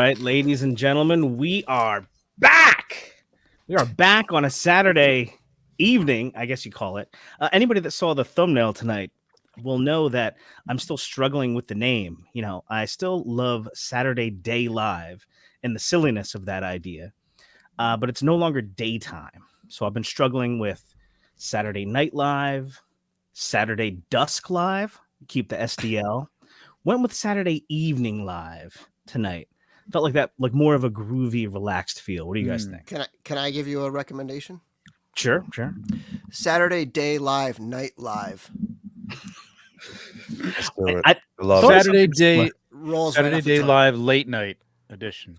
right, ladies and gentlemen, we are back. We are back on a Saturday evening, I guess you call it. Anybody that saw the thumbnail tonight will know that I'm still struggling with the name. You know, I still love Saturday Day Live and the silliness of that idea, but it's no longer daytime. So I've been struggling with Saturday Night Live, Saturday Dusk Live, keep the SDL. Went with Saturday Evening Live tonight. Felt like that, like more of a groovy, relaxed feel. What do you guys think? Can I give you a recommendation? Sure. Saturday Day Live, Night Live. Let's do it. I love thought it. something Saturday Day Live late night edition.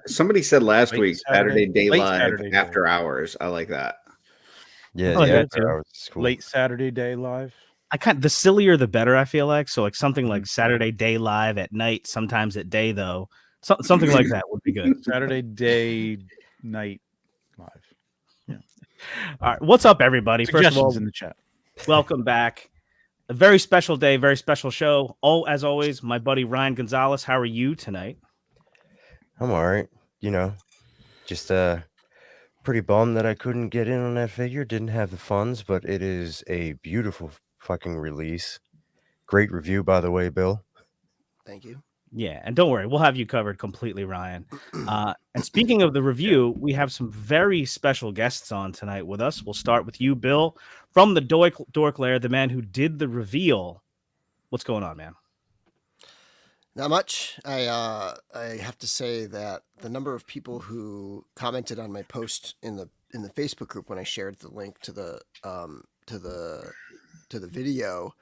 Somebody said last Late week Saturday- Saturday Day late Live Saturday Day. after hours. I like that. Yeah, I like yeah. that too. Cool. Late Saturday Day Live. the sillier the better. I feel like so like something like Saturday Day Live at night, sometimes at day though. Something like that would be good. Saturday Day Night Live. All right, what's up, everybody? First of Suggestions all, in the chat. welcome back. A very special day, very special show. As always, my buddy Ryan Gonzalez. How are you tonight? I'm all right. You know, just pretty bummed that I couldn't get in on that figure. Didn't have the funds, but it is a beautiful fucking release. Great review, by the way, Bill. Thank you. Yeah, and don't worry, we'll have you covered completely, Ryan. And speaking of the review, we have some very special guests on tonight with us. We'll start with you, Bill, from the Dork Lair, the man who did the reveal. What's going on, man? Not much. I have to say that the number of people who commented on my post in the Facebook group when I shared the link to the video,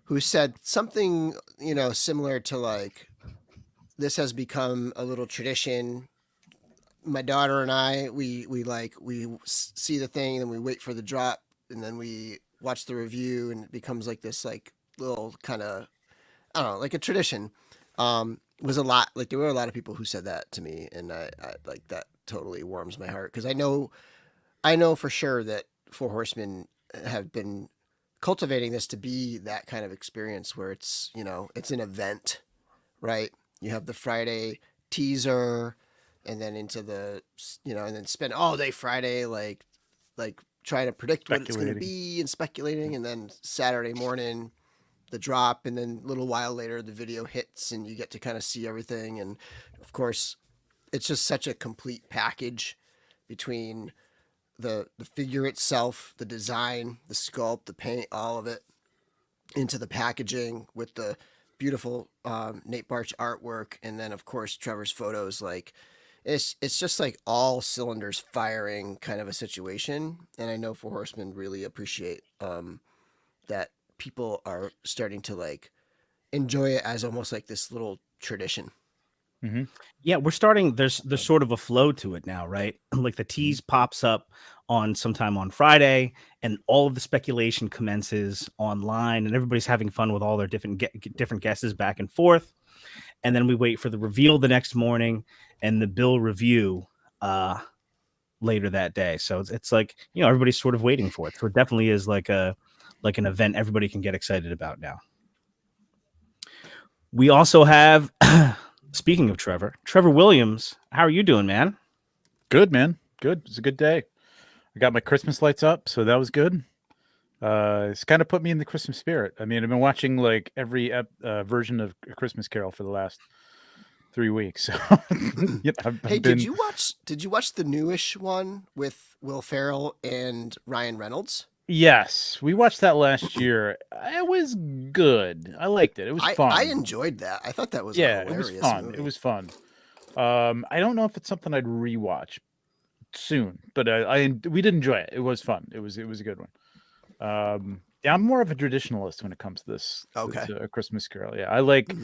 who said something, similar to like, this has become a little tradition. My daughter and I, we see the thing and we wait for the drop and then we watch the review and it becomes like this like little kind of, I don't know, like a tradition. Was a lot, like there were a lot of people who said that to me, and I like that totally warms my heart because I know for sure that Four Horsemen have been cultivating this to be that kind of experience where it's, it's an event, right? You have the Friday teaser and then into the, and then spend all day Friday like trying to predict what it's going to be and speculating, and then Saturday morning the drop, and then a little while later the video hits and you get to kind of see everything. And of course it's just such a complete package between the figure itself, the design, the sculpt, the paint, all of it into the packaging with the beautiful Nate Barch artwork, and then of course Trevor's photos. Like it's just like all cylinders firing kind of a situation. And I know Four Horsemen really appreciate that people are starting to like enjoy it as almost like this little tradition. Mm-hmm. Yeah, we're starting. There's sort of a flow to it now, right? Like the tease pops up on sometime on Friday, and all of the speculation commences online, and everybody's having fun with all their different guesses back and forth. And then we wait for the reveal the next morning and the Bill review later that day. So it's like, everybody's sort of waiting for it. So it definitely is like an event everybody can get excited about now. We also have, speaking of Trevor Williams. How are you doing, man? Good, man. Good. It's a good day. I got my Christmas lights up, so that was good. It's kind of put me in the Christmas spirit. I mean, I've been watching like every version of A Christmas Carol for the last 3 weeks. So, did you watch the newish one with Will Ferrell and Ryan Reynolds? Yes, we watched that last year. It was good. I liked it. It was fun. I enjoyed that. I thought that was a hilarious it was fun. movie. It was fun. I don't know if it's something I'd rewatch soon, but we did enjoy it. It was fun. It was a good one. Yeah, I'm more of a traditionalist when it comes to this. Okay. To A Christmas Carol. Yeah, I like.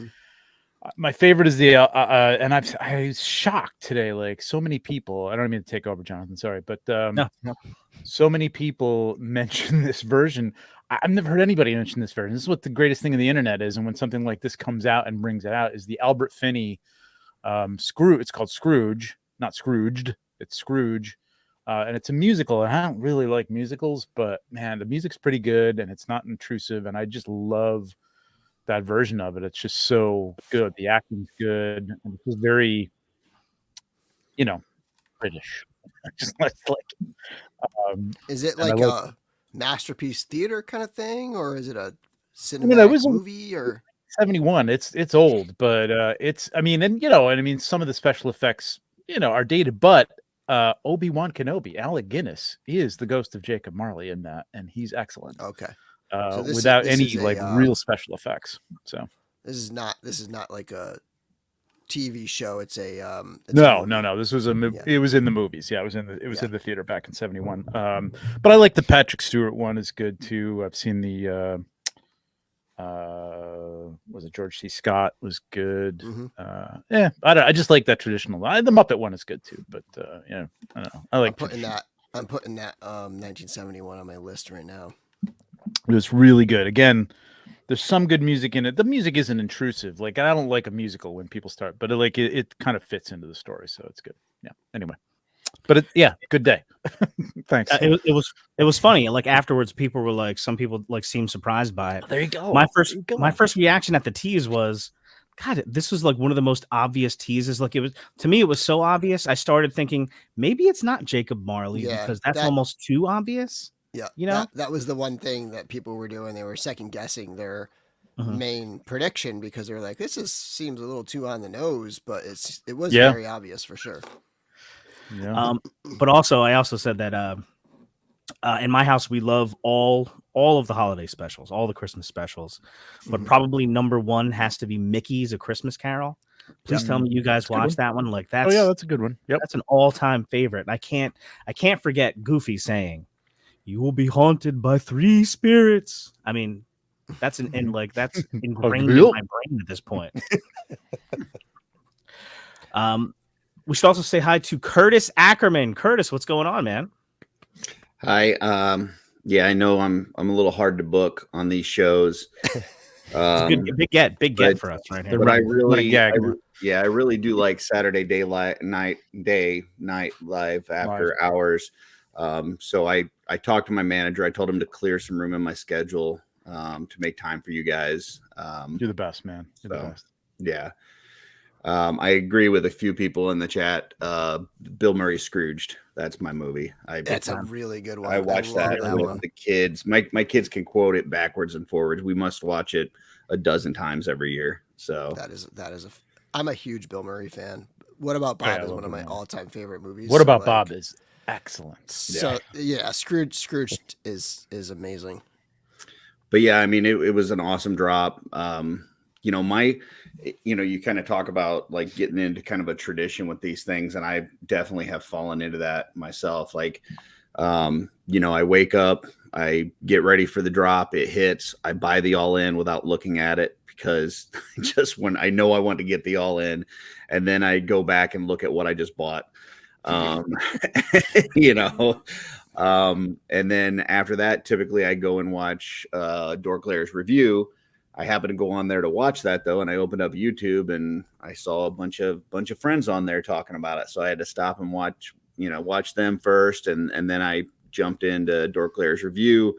My favorite is the and I was shocked today. Like so many people. I don't mean to take over, Jonathan. Sorry, but no. So many people mention this version. I've never heard anybody mention this version. This is what the greatest thing in the internet is. And when something like this comes out and brings it out, is the Albert Finney Scrooge. It's called Scrooge, not Scrooged. It's Scrooge. And it's a musical. And I don't really like musicals, but man, the music's pretty good and it's not intrusive. And I just love that version of it. It's just so good. The acting's good, and it's just very, British. Just like, Is it and I like like. a masterpiece theater kind of thing, or is it a It cinematic was movie? Or 71. It's old, but it's. I mean, and some of the special effects, are dated, but Obi-Wan Kenobi, Alec Guinness, is the ghost of Jacob Marley in that, and he's excellent. okay, so Without this any is like a real special effects. So this is not like a TV show. It's a no. movie. This was a movie. Yeah. It was in the movies. Yeah, it was in Yeah. the theater back in 71. But I like the Patrick Stewart one is good too. I've seen the was it George C. Scott was good. Mhm. I just like that traditional. The Muppet one is good too, but I don't know. I like I'm putting that 1971 on my list right now. It was really good. Again, there's some good music in it. The music isn't intrusive. Like I don't like a musical when people start, but it kind of fits into the story, so it's good. Yeah. Anyway, but good day. Thanks. It was funny. Like afterwards, people were like, some people like seemed surprised by it. There you go. My first reaction at the tease was, God, this was like one of the most obvious teases. Like to me, it was so obvious. I started thinking maybe it's not Jacob Marley because that's almost too obvious. Yeah, that was the one thing that people were doing. They were second guessing their main prediction because they were like, "This seems a little too on the nose," but it was very obvious for sure. Yeah. But also, I also said that in my house we love all of the holiday specials, all the Christmas specials, but probably number one has to be Mickey's A Christmas Carol. Please tell me you guys watched that one. Like that's that's a good one. Yep, that's an all-time favorite. I can't forget Goofy saying, "You will be haunted by 3 spirits." I mean, that's that's ingrained in my brain at this point. We should also say hi to Curtis Ackerman. Curtis, what's going on, man? Hi. Yeah, I know I'm a little hard to book on these shows. Big get for us right here. But I really do like Saturday night live after hours. So I talked to my manager. I told him to clear some room in my schedule to make time for you guys. You're the best, man. You're the best. Yeah. I agree with a few people in the chat. Bill Murray Scrooged. That's my movie. That's a really good one. I watched that with the kids. My kids can quote it backwards and forwards. We must watch it a dozen times every year. So I'm a huge Bill Murray fan. What About Bob is one of my all-time favorite movies. What About Bob is excellent. So Scrooge is amazing. But yeah, I mean, it was an awesome drop. You kind of talk about like getting into kind of a tradition with these things, and I definitely have fallen into that myself. Like, I wake up, I get ready for the drop, it hits, I buy the all in without looking at it because just when I know I want to get the all in, and then I go back and look at what I just bought. And then after that, typically I go and watch Dork Layer's review. I happened to go on there to watch that though, and I opened up YouTube and I saw a bunch of friends on there talking about it. So I had to stop and watch them first, and then I jumped into Dork Layer's review,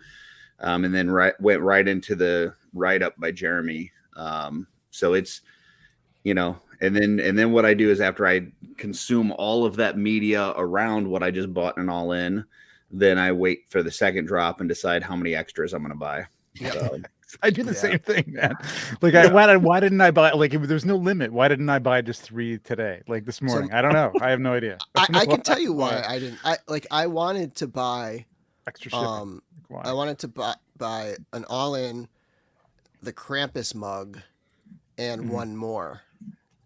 and then went right into the write up by Jeremy. So it's and then what I do is after I consume all of that media around what I just bought and all in, then I wait for the second drop and decide how many extras I'm going to buy. Yeah. So, I do the same thing, man. Like, why didn't I buy? Like, there's no limit. Why didn't I buy just 3 today? Like this morning, I don't know. I have no idea. I can tell you why I didn't. I wanted to buy extra shipping. I wanted to buy an all-in, the Krampus mug, and one more,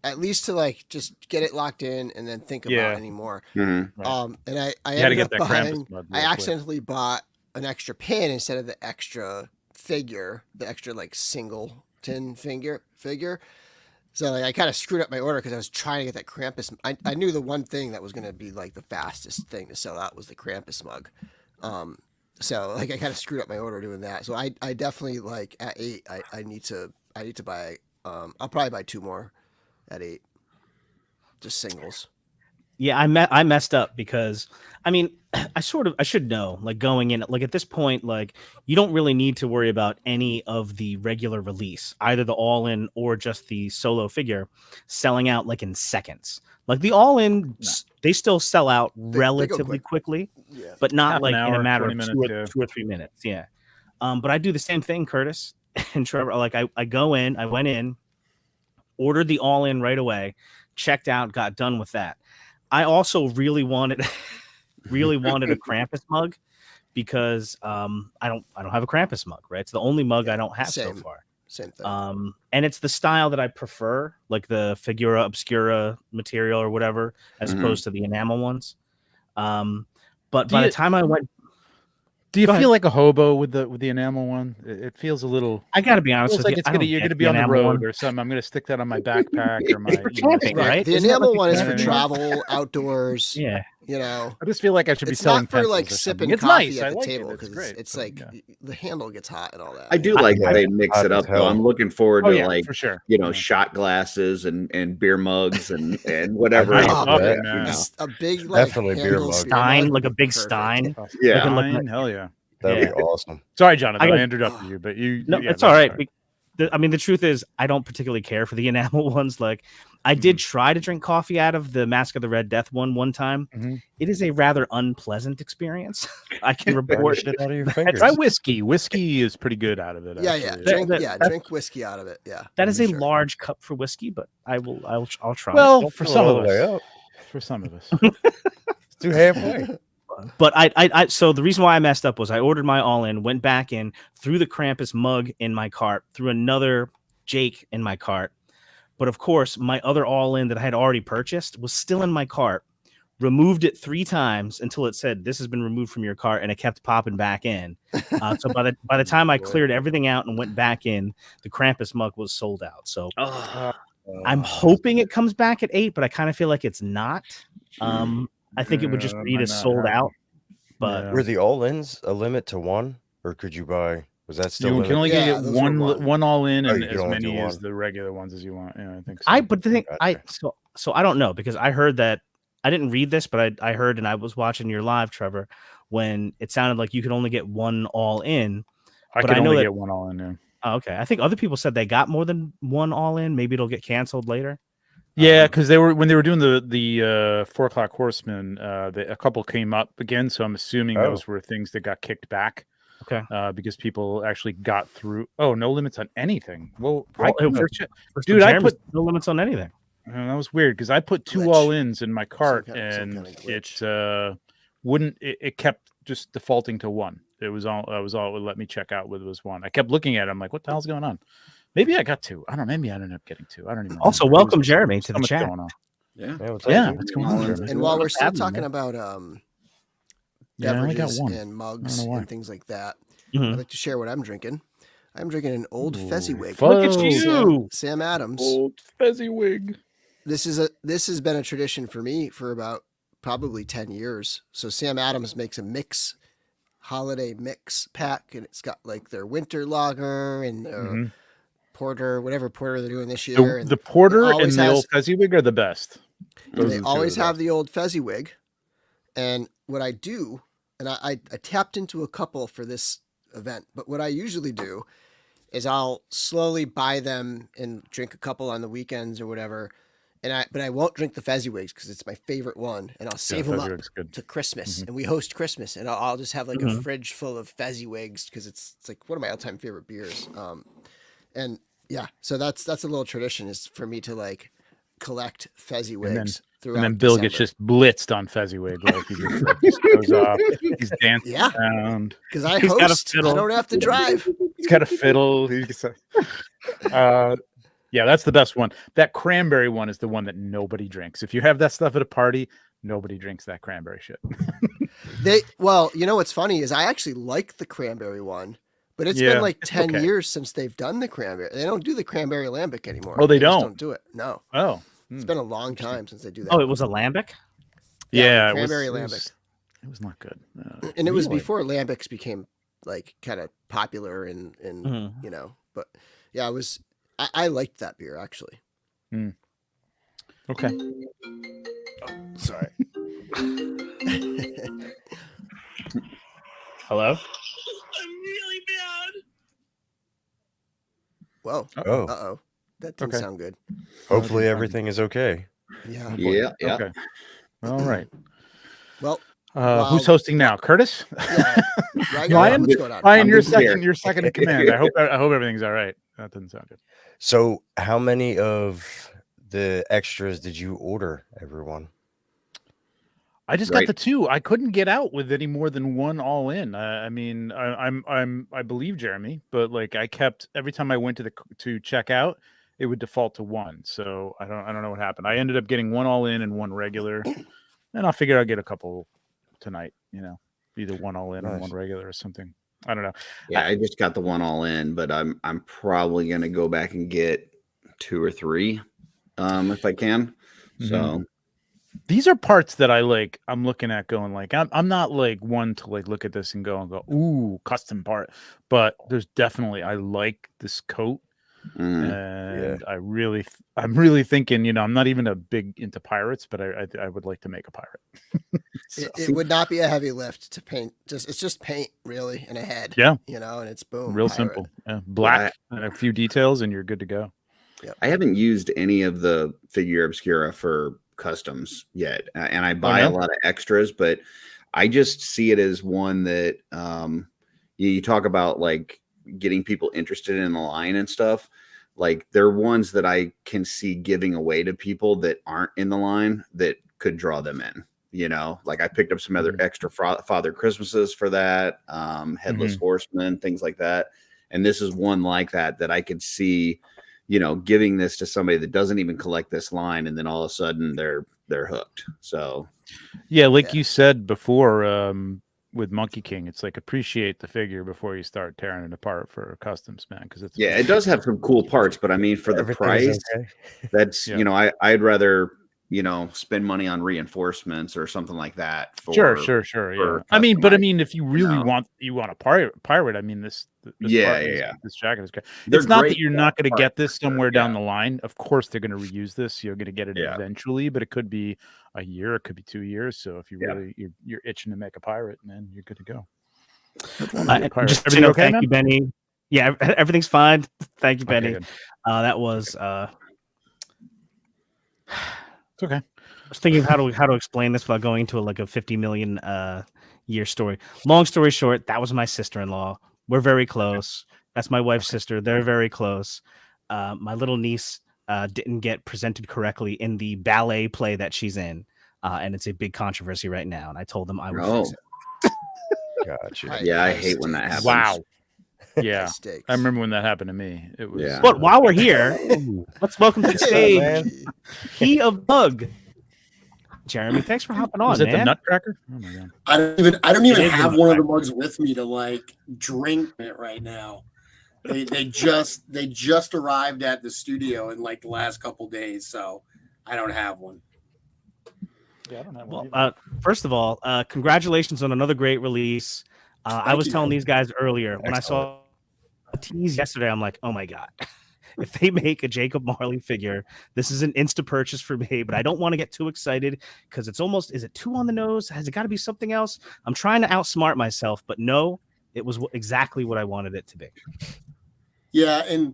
at least to like just get it locked in and then think about any more. mm-hmm. Right. And I ended up up buying. mug I accidentally bought an extra pin instead of the extra figure, the extra like singleton figure. So like I kind of screwed up my order because I was trying to get that Krampus. I knew the one thing that was going to be like the fastest thing to sell out was the Krampus mug. So like I kind of screwed up my order doing that. So I definitely like at 8 I need to buy I'll probably buy 2 more at 8, just singles. Yeah, I messed up because I mean, I should know, like, going in, like, at this point, like, you don't really need to worry about any of the regular release, either the all-in or just the solo figure selling out like in seconds. Like the all-in, they still sell out They go relatively quick. quickly, Yeah. but not Half an like in a hour, matter 20 of minutes, yeah. 2 or 3 minutes. Yeah. But I do the same thing, Curtis and Trevor. Like I go in, I went in, ordered the all-in right away, checked out, got done with that. I also really wanted a Krampus mug because I don't have a Krampus mug, right? It's the only mug I don't have so same. far. Same thing. And it's the style that I prefer, like the Figura Obscura material or whatever, as opposed to the enamel ones. But by the time I went, do you Go feel ahead. like a hobo with the enamel one? It feels a little. I got to be honest Feels with like you, it's I gonna don't you're get gonna be the on the enamel road one. or something. I'm gonna stick that on my backpack or my. It's for camping, Right. right? The Isn't that enamel what one is the for camping travel, outdoors. Yeah. You know, I just feel like I should be it's selling not for like pencils or sipping something. It's coffee nice. at I the like table it. It's because great. it's but, like yeah. the handle gets hot and all that. I do you know? like Yeah, they mix hot it as up though. hell. I'm looking forward Oh to yeah, like for sure. shot glasses and beer mugs and whatever. I else. love it, Yeah, man. A big like Definitely beer handle mug. beer Stein, mug like would a be big perfect. Stein. Yeah. Fine, hell yeah. That'd Yeah. be awesome. Sorry, Jonathan. I I got- interrupted you, but you. No, yeah, it's go all ahead, right. sorry. I mean, the truth is, I don't particularly care for the enamel ones. Like, I did try to drink coffee out of the Mask of the Red Death one time. Mhm. It is a rather unpleasant experience. I can Burn the report. shit out of your That's- fingers. Try whiskey. Whiskey is pretty good out of it. Yeah, actually. drink whiskey out of it. Yeah, That is for a sure. large cup for whiskey, but I'll try. Well, Don't for fill it some all of the way us. up. For some of us. It's too halfway. But I so the reason why I messed up was I ordered my all in, went back in, threw the Krampus mug in my cart, threw another Jake in my cart. But of course, my other all in that I had already purchased was still in my cart. Removed it 3 times until it said this has been removed from your cart, and it kept popping back in. So by the time I cleared everything out and went back in, the Krampus mug was sold out. So I'm hoping it comes back at 8, but I kind of feel like it's not. I think it would just Yeah, read might as not sold happen. out. But Yeah. Were the all-ins a limit to 1, or could you buy? Was that still You can only Yeah, get those were one. one all in Oh, and you can as only do many as one. the regular ones as you want. Yeah, I think so. but the thing Gotcha. so I don't know, because I heard that I didn't read this, but I heard, and I was watching your live, Trevor, when it sounded like you could only get one all in. I but could I know only that- get one all in there. Oh, okay. I think other people said they got more than one all in. Maybe it'll get canceled later. Yeah, because when they were doing the 4 o'clock horsemen, a couple came up again. So I'm assuming Oh. those were things that got kicked back. Okay. Because people actually got through. Oh, no limits on anything. Well, Well, I, it- first check- For Dude, I Jeremy's, put- no limits on anything. that was weird because I put 2 Glitch. all-ins in my cart some and kind of glitch. it wouldn't. It kept just defaulting to 1. It was all it would let me check out with was 1. I kept looking at it. I'm like, what the hell's going on? Maybe I got 2. I don't know. Maybe I ended up getting 2. I don't even know. Also, There welcome was Jeremy so to the much chat. going on. Yeah. what's up, Yeah, dude? what's going on, Jeremy? And while we're still Having talking me. about Yeah, I only got beverages 1. and mugs know why. and things like that, Mhm. I'd like to share what I'm drinking. I'm drinking an old Fezziwig. Look at Oh, you. Sam Adams. Old Fezziwig. This has been a tradition for me for about probably 10 years. So Sam Adams makes a holiday mix pack, and it's got like their winter lager and their Mhm. porter, whatever porter they're doing this year. And The porter and always the has- old Fezziwig are the best. Those they are the two always of the have best. the old Fezziwig. And what I do, and I tapped into a couple for this event, but what I usually do is I'll slowly buy them and drink a couple on the weekends or whatever. But I won't drink the Fezziwigs because it's my favorite one, and I'll save them up Fezziwig's good. to Christmas. Mhm. And we host Christmas, and I'll just have like a Mhm. fridge full of Fezziwigs because it's like one of my all-time favorite beers. And yeah, so that's a little tradition is for me to like collect Fezziwigs throughout. And then Bill gets December. just blitzed on Fezziwig. Like he just, like, just goes off. He's dancing Yeah. around. because I He's got a host. I fiddle. don't have to drive. He's got a fiddle. Yeah, that's the best one. That cranberry one is the one that nobody drinks. If you have that stuff at a party, nobody drinks that cranberry shit. Well, you know what's funny is I actually like the cranberry one, but it's Yeah, been like it's 10 okay. years since they've done the cranberry. They don't do the cranberry lambic anymore. Oh, they just don't? do it. No, Oh, it's been a long time since they do that. Oh, it was a lambic. yeah. cranberry it lambic. it was not good. And it was Really? before lambics became like kind of popular and Mhm. you know, but yeah, it was. I liked that beer actually. Okay. Sorry. Hello? I'm really bad. Whoa. Oh, Uh-oh. That didn't Okay. sound good. hopefully everything is okay. Yeah. Oh, boy. Yeah, yeah. Okay. All right. Well, Who's hosting now? Curtis? yeah. Ryan, Ryan? what's going on? Ryan, I'm you're good here. second. You're second in command. I hope everything's all right. That doesn't sound good. So, how many of the extras did you order, everyone? I just Right. got the 2. I couldn't get out with any more than 1 all in. I mean, I believe Jeremy, but like I kept every time I went to check out, it would default to 1. So I don't know what happened. I ended up getting 1 all in and 1 regular, and I'll figure I'll get a couple tonight. You know, either 1 all in and 1 Nice. regular or something. I don't know. Yeah, I just got the 1 all in, but I'm probably gonna go back and get 2 or 3, if I can. So These are parts that I like. I'm looking at going like I'm not like one to like look at this and go ooh, custom part, but there's definitely I like this coat. And I'm really thinking, you know, I'm not even a big into pirates, but I would like to make a pirate. So, It would not be a heavy lift to paint. It's just paint really and a head. Yeah. You know, and it's boom. real pirate. simple. Yeah. Black and a few details, and you're good to go. I haven't used any of the Figure Obscura for customs yet, and I buy a lot of extras, but I just see it as one that you talk about like getting people interested in the line and stuff. Like they're ones that I can see giving away to people that aren't in the line that could draw them in. You know, like I picked up some other extra Father Christmases for that, Headless Horseman, things like that. And this is one like that I could see, you know, giving this to somebody that doesn't even collect this line, and then all of a sudden they're hooked. So yeah, like you said before, with Monkey King, it's like appreciate the figure before you start tearing it apart for customs, man. Because it's it does have some cool parts, but I mean, for the Everything is price, okay. that's Yeah. you know, I'd rather, you know, spend money on reinforcements or something like that. Sure. Yeah. I mean, if you really want a pirate, I mean, this jacket is great. It's not that you're not going to get this somewhere down the line. Of course, they're going to reuse this. You're going to get it eventually, but it could be a year, it could be 2 years. So if you really you're itching to make a pirate, man, you're good to go. Just Everything okay, thank man? you, Benny. Yeah, everything's fine. Thank you, Okay, Benny. good. That was It's okay. I was thinking how to explain this without going into like a 50 million year story. Long story short, that was my sister-in-law. We're very close. That's my wife's sister. They're very close. My little niece didn't get presented correctly in the ballet play that she's in, and it's a big controversy right now. And I told them I would fix it. Gotcha. Yeah, I hate when that happens. Wow. Yeah, Mistakes. I remember when that happened to me. It was But while we're here, let's welcome to the stage He of Bug. Jeremy, thanks for hopping on. Was it man. the Nutcracker? Oh my god! I don't even It is have the one of the Nutcracker. mugs with me to like drink it right now. They just arrived at the studio in like the last couple days, so I don't have one. Yeah, I don't have Well, one either. first of all, congratulations on another great release. I was telling these guys earlier when I saw a tease yesterday, I'm like, oh my god, if they make a Jacob Marley figure, this is an insta purchase for me. But I don't want to get too excited because it's almost, is it too on the nose? Has it got to be something else? I'm trying to outsmart myself, but no, it was exactly what I wanted it to be. Yeah, and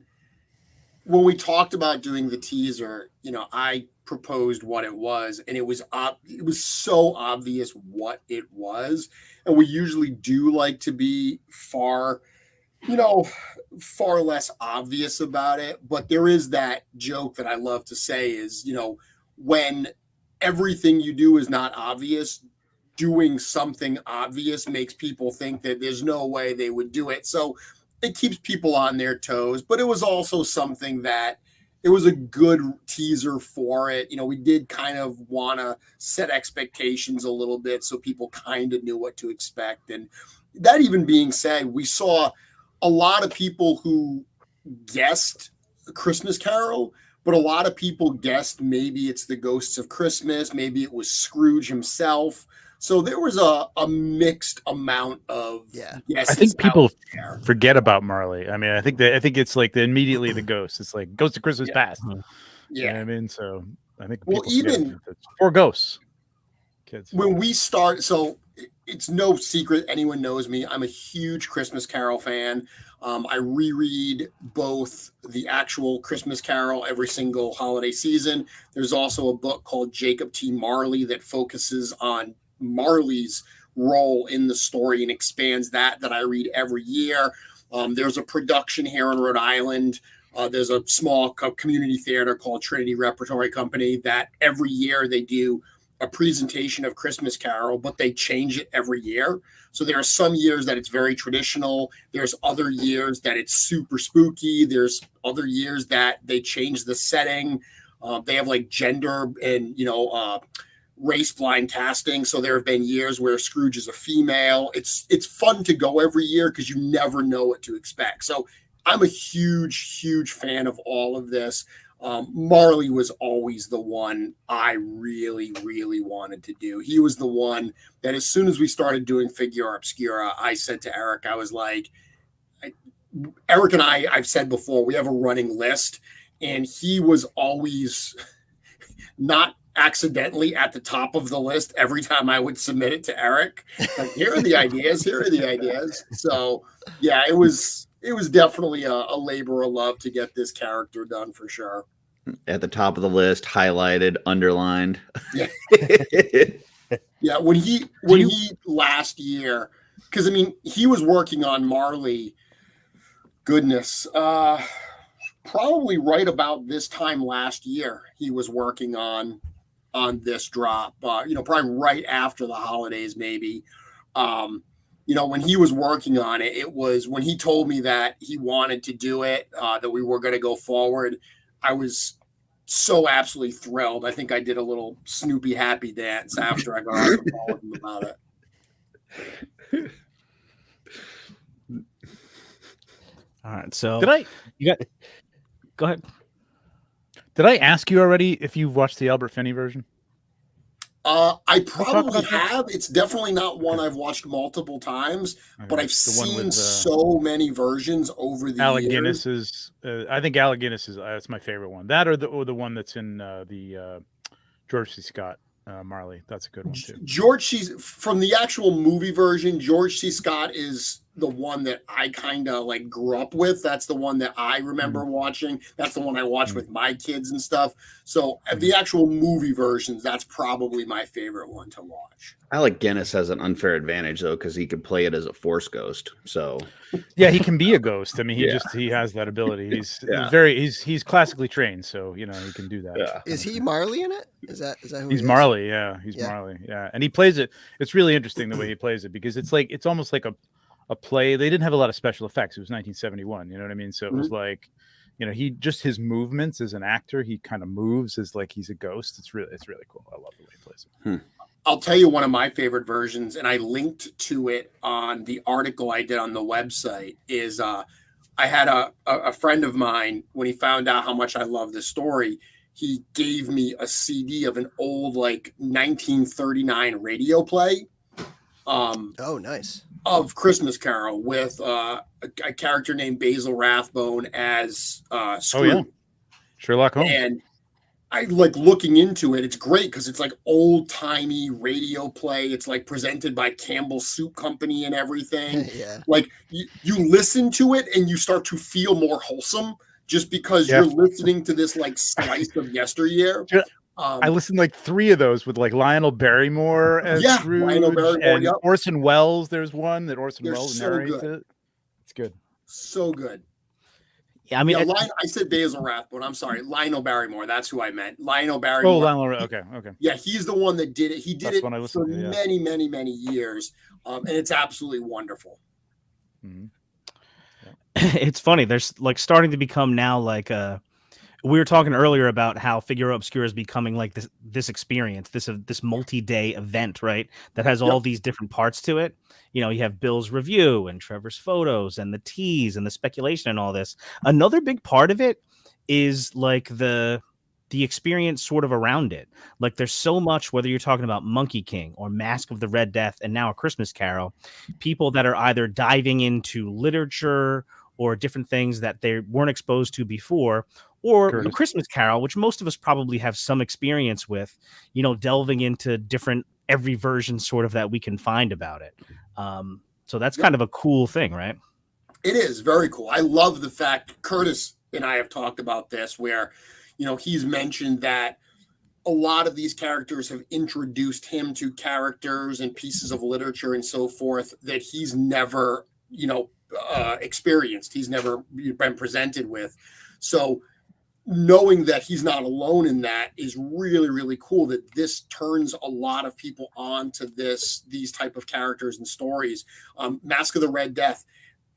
when we talked about doing the teaser, you know, I proposed what it was, and it was so obvious what it was. And we usually do like to be far less obvious about it. But there is that joke that I love to say is, you know, when everything you do is not obvious, doing something obvious makes people think that there's no way they would do it. So it keeps people on their toes, but it was also something that it was a good teaser for it. You know, we did kind of want to set expectations a little bit so people kind of knew what to expect. And that even being said, we saw a lot of people who guessed A Christmas Carol, but a lot of people guessed maybe it's the Ghosts of Christmas, maybe it was Scrooge himself. So there was a mixed amount of guesses. I think people out there. forget about Marley. I mean, I think it's like immediately the ghost. It's like Ghost of Christmas Past. Yeah. You know what I mean, so I think Well, people forget even- about this. For ghosts, kids. when we start, so it's no secret, anyone knows me, I'm a huge Christmas Carol fan. I reread both the actual Christmas Carol every single holiday season. There's also a book called Jacob Marley that focuses on Marley's role in the story and expands that I read every year. There's a production here in Rhode Island. There's a small community theater called Trinity Repertory Company that every year they do a presentation of Christmas Carol, but they change it every year. So there are some years that it's very traditional. There's other years that it's super spooky. There's other years that they change the setting. They have like gender and, race blind casting. So there have been years where Scrooge is a female. It's fun to go every year because you never know what to expect. So I'm a huge fan of all of this. Marley was always the one I really wanted to do. He was the one that as soon as we started doing Figura Obscura, I said to Eric, I was like, Eric and I've said before, we have a running list, and he was always not accidentally at the top of the list every time I would submit it to Eric. Like, here are the ideas. So yeah, it was definitely a labor of love to get this character done for sure. At the top of the list, highlighted, underlined. Yeah. Yeah. When he last year, because I mean, he was working on Marley, goodness, probably right about this time last year, he was working on this drop, probably right after the holidays, maybe. When he was working on it, it was when he told me that he wanted to do it, that we were going to go forward. I was so absolutely thrilled. I think I did a little Snoopy happy dance after I got off the phone with him about it. All right. So Go ahead. Did I ask you already if you've watched the Albert Finney version? I probably have. It's definitely not one I've watched multiple times, but I've seen so many versions over the Alec years. Guinness is. I think Alec Guinness is. That's my favorite one. That or the one that's in the George C. Scott Marley. That's a good one too. George C. From the actual movie version, George C. Scott is the one that I kind of like grew up with. That's the one that I remember watching. That's the one I watched with my kids and stuff. So the actual movie versions, that's probably my favorite one to watch. Alec Guinness has an unfair advantage though, because he can play it as a Force ghost. So yeah, he can be a ghost. I mean, he has that ability. He's classically trained, so he can do that. Yeah. Is he Marley in it? Is that who he's Marley? Yeah, he's Marley. Yeah, and he plays it. It's really interesting the way he plays it because it's almost like a play. They didn't have a lot of special effects. It was 1971. You know what I mean? So it was like, his movements as an actor, he kind of moves as like he's a ghost. It's really cool. I love the way he plays it. I'll tell you one of my favorite versions, and I linked to it on the article I did on the website, is I had a friend of mine, when he found out how much I love this story, he gave me a CD of an old, like, 1939 radio play. Oh, nice. Of Christmas Carol with a character named Basil Rathbone as Scrooge. Oh, yeah. Sherlock Holmes. And I like looking into it. It's great because it's like old timey radio play. It's like presented by Campbell Soup Company and everything. Yeah. Like you listen to it and you start to feel more wholesome just because you're listening to this like slice of yesteryear. I listened like 3 of those with like Lionel Barrymore as Scrooge, Lionel Barrymore, and Orson Welles. There's one that Orson Welles narrates it. It's good. So good. Yeah, I mean, I said Basil Rathbone. I'm sorry, Lionel Barrymore. That's who I meant. Lionel Barrymore. Oh, Lionel. Okay. Yeah, he's the one that did it. He did That's it for many years, and it's absolutely wonderful. Mm-hmm. It's funny. There's like starting to become now like we were talking earlier about how Figura Obscura is becoming like this experience, this multi-day event, right? That has all these different parts to it. You have Bill's review and Trevor's photos and the tease and the speculation and all this. Another big part of it is like the experience sort of around it. Like there's so much, whether you're talking about Monkey King or Mask of the Red Death and now A Christmas Carol, people that are either diving into literature or different things that they weren't exposed to before, or Curtis. A Christmas Carol, which most of us probably have some experience with, you know, delving into different every version sort of that we can find about it. So that's kind of a cool thing, right? It is very cool. I love the fact Curtis and I have talked about this, where, you know, he's mentioned that a lot of these characters have introduced him to characters and pieces of literature and so forth that he's never, you know, experienced. He's never been presented with. So knowing that he's not alone in that is really, really cool, that this turns a lot of people on to these type of characters and stories. Mask of the Red Death.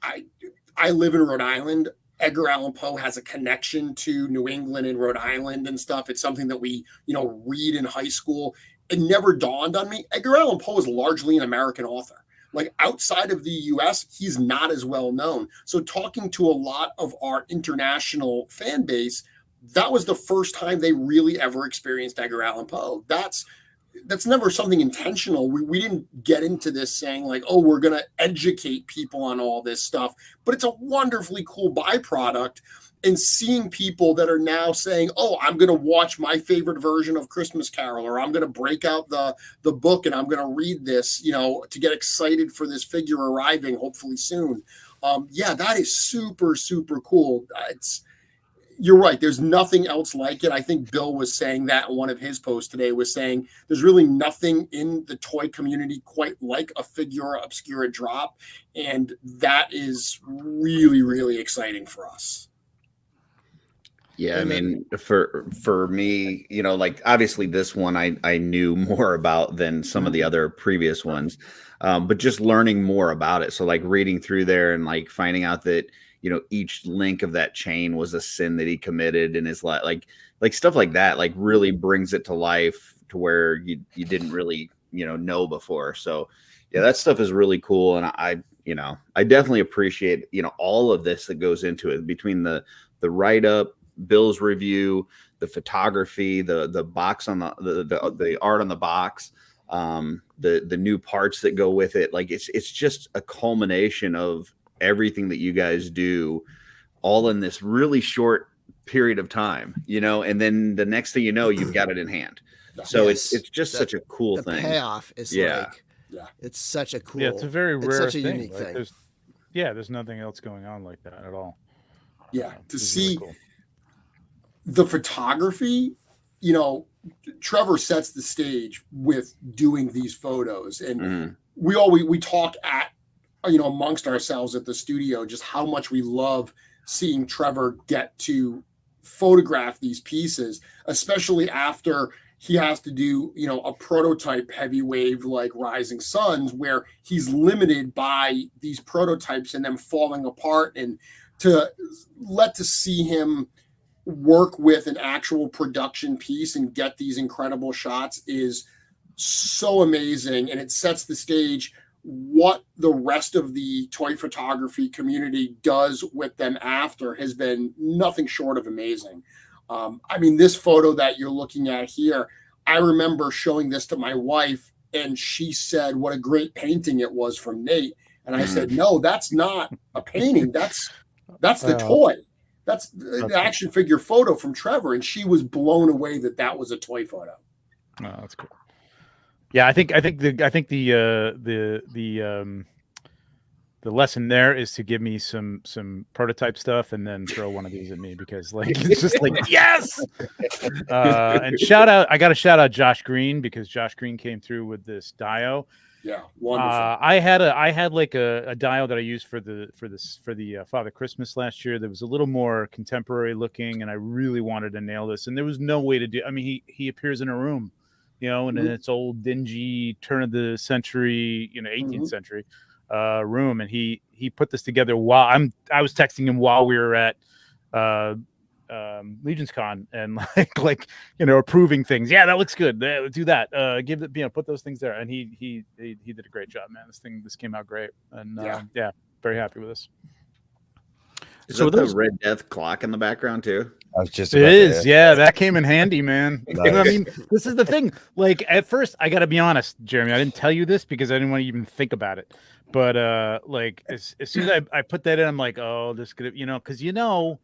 I live in Rhode Island. Edgar Allan Poe has a connection to New England and Rhode Island and stuff. It's something that we, you know, read in high school. It never dawned on me. Edgar Allan Poe is largely an American author. Like outside of the US, he's not as well known. So talking to a lot of our international fan base, that was the first time they really ever experienced Edgar Allan Poe. That's never something intentional. We didn't get into this saying like, oh, we're going to educate people on all this stuff, but it's a wonderfully cool byproduct. And seeing people that are now saying, oh, I'm going to watch my favorite version of Christmas Carol, or I'm going to break out the book and I'm going to read this, you know, to get excited for this figure arriving hopefully soon. Yeah, that is super, super cool. You're right. There's nothing else like it. I think Bill was saying that in one of his posts today, was saying there's really nothing in the toy community quite like a Figura Obscura drop. And that is really, really exciting for us. Yeah, I mean, for me, you know, like obviously this one I knew more about than some of the other previous ones, but just learning more about it. So like reading through there and like finding out that, you know, each link of that chain was a sin that he committed in his life, like stuff like that, like really brings it to life to where you didn't really, you know before. So yeah, that stuff is really cool, and I definitely appreciate, you know, all of this that goes into it, between the write up, Bill's review, the photography, the box on the art on the box, the new parts that go with it. Like it's just a culmination of everything that you guys do all in this really short period of time, you know, and then the next thing you know, you've got it in hand. So it's just such a cool thing. The payoff is it's such a cool, it's a very rare such a thing. unique thing. There's nothing else going on like that at all. Yeah. To see really cool. The photography, you know, Trevor sets the stage with doing these photos, and we talk at, you know, amongst ourselves at the studio, just how much we love seeing Trevor get to photograph these pieces, especially after he has to do, you know, a prototype heavy wave like Rising Suns, where he's limited by these prototypes and them falling apart, and to see him work with an actual production piece and get these incredible shots is so amazing. And it sets the stage. What the rest of the toy photography community does with them after has been nothing short of amazing. I mean, this photo that you're looking at here, I remember showing this to my wife, and she said what a great painting it was from Nate. And I said, no, that's not a painting. That's the toy. That's the action figure photo from Trevor. And she was blown away that was a toy photo. Oh, that's cool. Yeah, I think the lesson there is to give me some prototype stuff and then throw one of these at me, because like it's just like yes. And I got to shout out Josh Green, because Josh Green came through with this dio. Yeah, wonderful. I had like a dio that I used for the Father Christmas last year that was a little more contemporary looking, and I really wanted to nail this, and there was no way to do. I mean, he appears in a room, you know, and it's old dingy turn of the century, you know, 18th century room, and he put this together while I was texting him while we were at Legion's Con, and like you know, approving things. Yeah, that looks good. Do that. Put those things there, and he did a great job, man. This came out great, and very happy with this. Is that the Red Death clock in the background too? I was just. It is. Yeah, that came in handy, man. Nice. I mean, this is the thing. Like at first, I got to be honest, Jeremy. I didn't tell you this because I didn't want to even think about it. But like as soon as I put that in, I'm like, oh, this could, you know, because you know,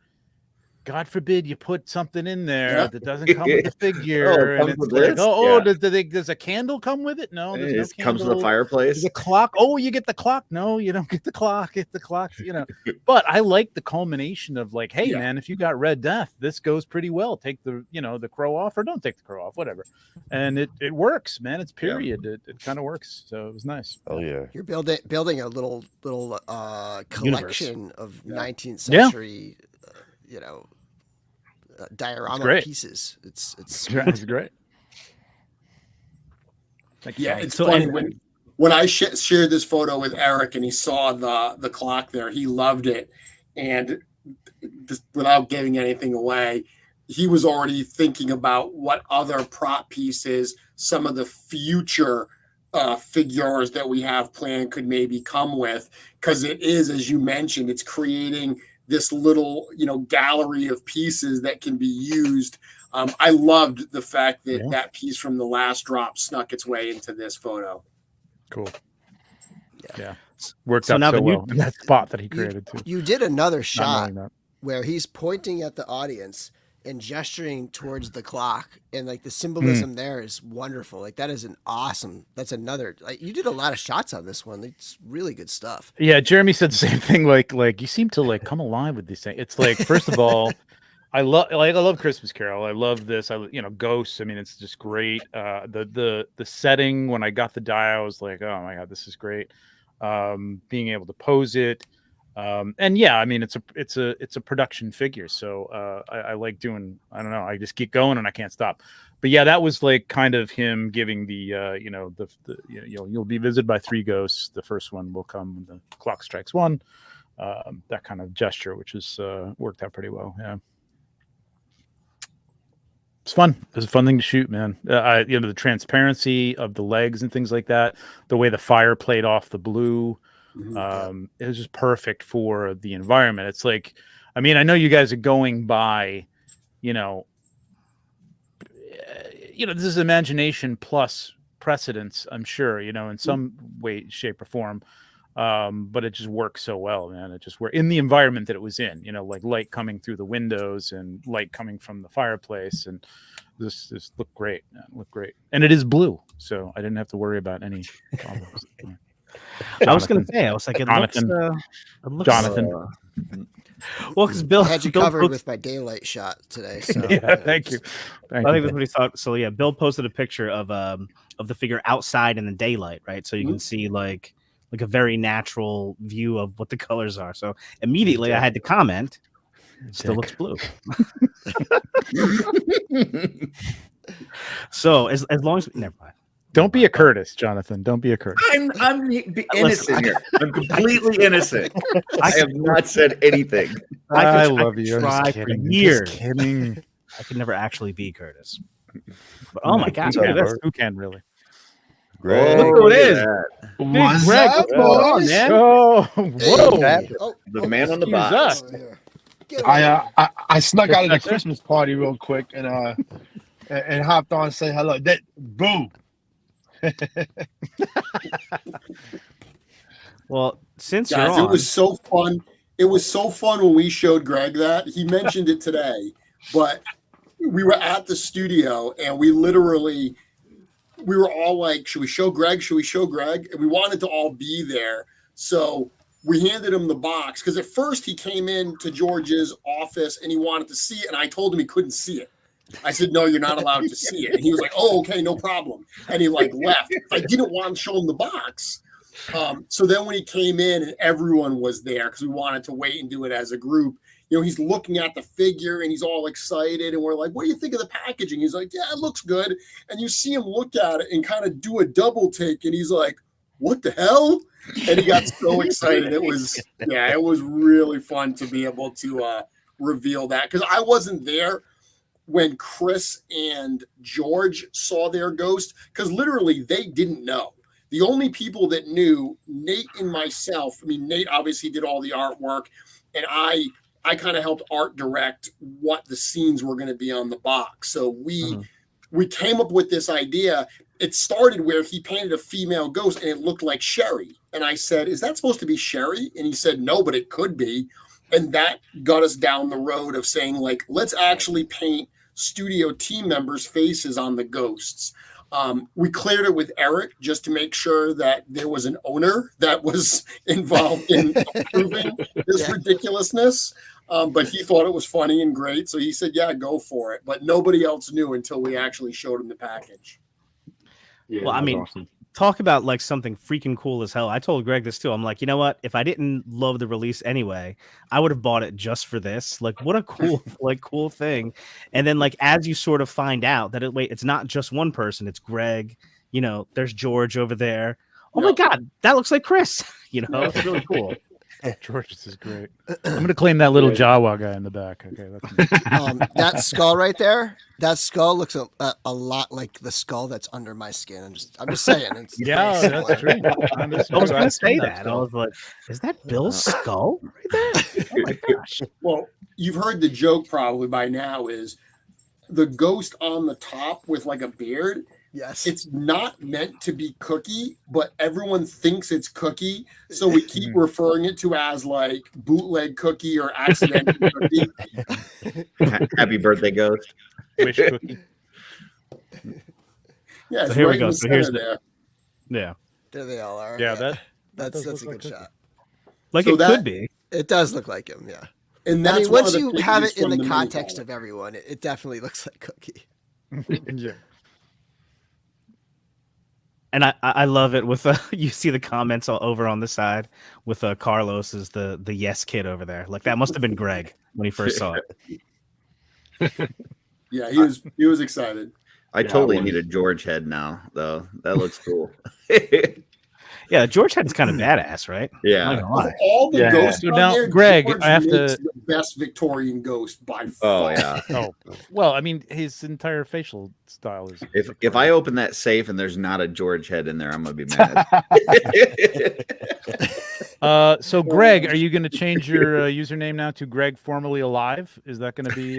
God forbid you put something in there Yeah. that doesn't come with the figure, Oh, it and comes it's with like, this? oh, Yeah. does a candle come with it? No, there's no It comes with a candle. fireplace. There's a clock. Oh, you get the clock. No, you don't get the clock. Get the clock. You know. But I like the culmination of like, hey, Yeah. man, if you got Red Death, this goes pretty well. Take the the crow off, or don't take the crow off, whatever. And it works, man. It's period. It kind of works. So it was nice. Oh yeah. You're building a little collection of 19th century, diorama great. pieces. It's It's great. Thank you, Yeah, Tom. it's So funny anyway. when I shared this photo with Eric and he saw the clock there, he loved it, and just without giving anything away, he was already thinking about what other prop pieces, some of the future figures that we have planned could maybe come with, because it is, as you mentioned, it's creating this little gallery of pieces that can be used. I loved the fact that that piece from the last drop snuck its way into this photo. Cool. Yeah. Worked So out now so the new- well. And that spot that he created too. You did another Not shot knowing that. where he's pointing at the audience and gesturing towards the clock, and like the symbolism there is wonderful. Like that's another, like, you did a lot of shots on this one. It's really good stuff. Yeah, Jeremy said the same thing. Like you seem to like come alive with these things. It's like, first of all, I love Christmas Carol. I love this. Ghosts. I mean, it's just great. The setting, when I got the die, I was like, oh my god, this is great. Being able to pose it, and yeah, I mean, it's a production figure. So I like doing. I don't know. I just keep going and I can't stop. But yeah, that was like kind of him giving the you'll be visited by 3 ghosts. The first one will come when the clock strikes 1. That kind of gesture, which is worked out pretty well. Yeah. It's fun. It was a fun thing to shoot, man. The transparency of the legs and things like that, the way the fire played off the blue, it was just perfect for the environment. It's like, I mean, I know you guys are going by, this is imagination plus precedence, I'm sure, in some way, shape, or form. But it just works so well, man. It just worked in the environment that it was in, like light coming through the windows and light coming from the fireplace, and this looked great, man. Looked great. And it is blue, so I didn't have to worry about any problems. I was going to say, I was like, it looks Jonathan. Well, because Bill I had you Bill covered posted- with my daylight shot today. So Yeah, thank you. I think that's what he thought. So yeah, Bill posted a picture of the figure outside in the daylight, right? So you can see like a very natural view of what the colors are. So immediately I had to comment, still looks blue. So as long as never mind. Don't be a Curtis, Jonathan. Don't be a Curtis. I'm innocent here. I'm completely innocent. I have not said anything. I could love you. I'm try just for kidding. years. Just kidding. I could never actually be Curtis. But, oh my God, Who look at this. Who can really? Great. Look who it is. What's Greg, up, what's going on, boys? man? Oh, whoa. Hey. The man on the excuse box. us. Oh, yeah. Get over I snuck out of the Christmas party real quick and hopped on and say hello. That boo. Well, since Guys, you're it on, was so fun. It was so fun when we showed Greg that. He mentioned it today, but we were at the studio and we were all like, should we show Greg? Should we show Greg? And we wanted to all be there. So we handed him the box because at first he came in to George's office and he wanted to see it. And I told him he couldn't see it. I said, no, you're not allowed to see it. And he was like, oh, okay, no problem. And he like left. I didn't want to show him the box. So then when he came in and everyone was there because we wanted to wait and do it as a group, he's looking at the figure and he's all excited. And we're like, what do you think of the packaging? He's like, yeah, it looks good. And you see him look at it and kind of do a double take. And he's like, what the hell? And he got so excited. It was really fun to be able to reveal that because I wasn't there when Chris and George saw their ghost, because literally they didn't know. The only people that knew, Nate and myself, I mean, Nate obviously did all the artwork, and I kind of helped art direct what the scenes were going to be on the box. So we came up with this idea. It started where he painted a female ghost and it looked like Sherry. And I said, is that supposed to be Sherry? And he said, no, but it could be. And that got us down the road of saying, like, let's actually paint studio team members' faces on the ghosts. We cleared it with Eric just to make sure that there was an owner that was involved in approving this ridiculousness. But he thought it was funny and great. So he said, yeah, go for it. But nobody else knew until we actually showed him the package. Yeah, Well, I that's mean, awesome. talk about like something freaking cool as hell. I told Greg this too. I'm like, you know what? If I didn't love the release anyway, I would have bought it just for this. Like, what a cool, cool thing. And then, like, as you sort of find out that it's not just one person, it's Greg. You know, there's George over there. Oh my God, that looks like Chris. You know, it's really cool. George, this is great. I'm going to claim that little Jawa guy in the back. Okay, that's that skull right there. That skull looks a lot like the skull that's under my skin. I'm just saying. It's yeah, that's true. I was going to say that. I was like, is that Bill's skull right there? Oh my gosh. Well, you've heard the joke probably by now is the ghost on the top with like a beard. Yes. It's not meant to be Cookie, but everyone thinks it's Cookie. So we keep referring it to as like bootleg Cookie or accidental Cookie. Happy birthday, Ghost. Wish Cookie. Yeah, So here we go. So here's there. Yeah. There they all are. Yeah, that's does a look good like shot. Like So it could be. It does look like him. Yeah. And I that's mean, one once of the you have pictures it in from the mini context comic. of everyone, it definitely looks like Cookie. yeah. And I love it with you see the comments all over on the side with Carlos is the yes kid over there. Like that must have been Greg when he first saw it. Yeah, he was excited. I totally need a George head now, though. That looks cool. Yeah, George Head's kind of badass, right? Yeah. Not gonna Of lie. all the Yeah. ghosts So on now, there, Greg, George I have to- makes the best Victorian ghost by Oh far. yeah. Oh, well, I mean, his entire facial style is. If I open that safe and there's not a George head in there, I'm gonna be mad. So Greg, are you going to change your username now to Greg formerly alive? Is that going to be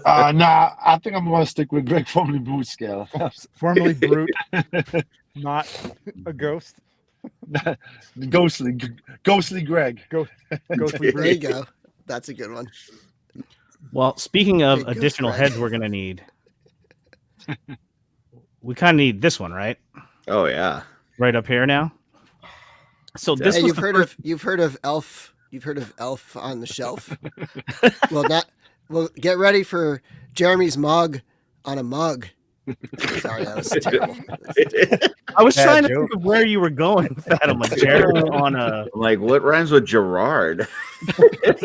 Nah, I think I'm gonna stick with Greg formerly Boot Scale. formerly brute, not a ghost? Ghostly Greg. Ghostly There you brute. go. That's a good one. Well, speaking of Big ghost additional Greg. heads we're gonna need, we kind of need this one, right? Oh yeah. Right up here now. So this Hey, was you've heard of Elf. You've heard of Elf on the Shelf. Well, get ready for Jeremy's mug on a mug. Sorry, that was terrible. I was Bad trying to joke. think of where you were going with that. I'm like, Jared on a I'm like, what rhymes with Gerard?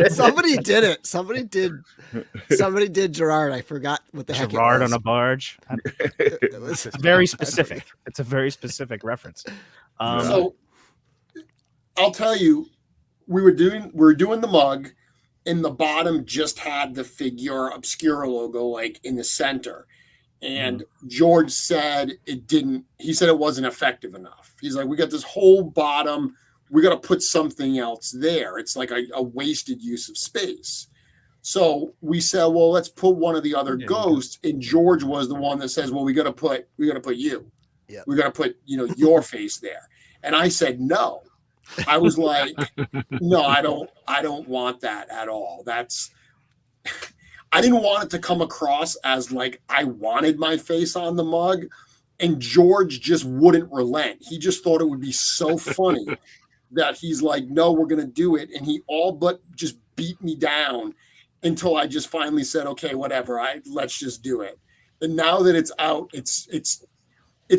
Somebody did it. Somebody did Gerard. I forgot what the heck Gerard it on was. a barge. It was It's very specific. It's a very specific reference. So I'll tell you, we were doing the mug, and the bottom just had the Figura Obscura logo like in the center. And George said it didn't. He said it wasn't effective enough. He's like, we got this whole bottom. We got to put something else there. It's like a wasted use of space. So we said, well, let's put one of the other ghosts. And George was the one that says, well, we got to put you. Yep. We got to put your face there. And I said no. I was like, no, I don't want that at all. I didn't want it to come across as like I wanted my face on the mug, and George just wouldn't relent. He just thought it would be so funny that he's like, no, we're going to do it. And he all but just beat me down until I just finally said, okay, whatever, let's just do it. And now that it's out, it's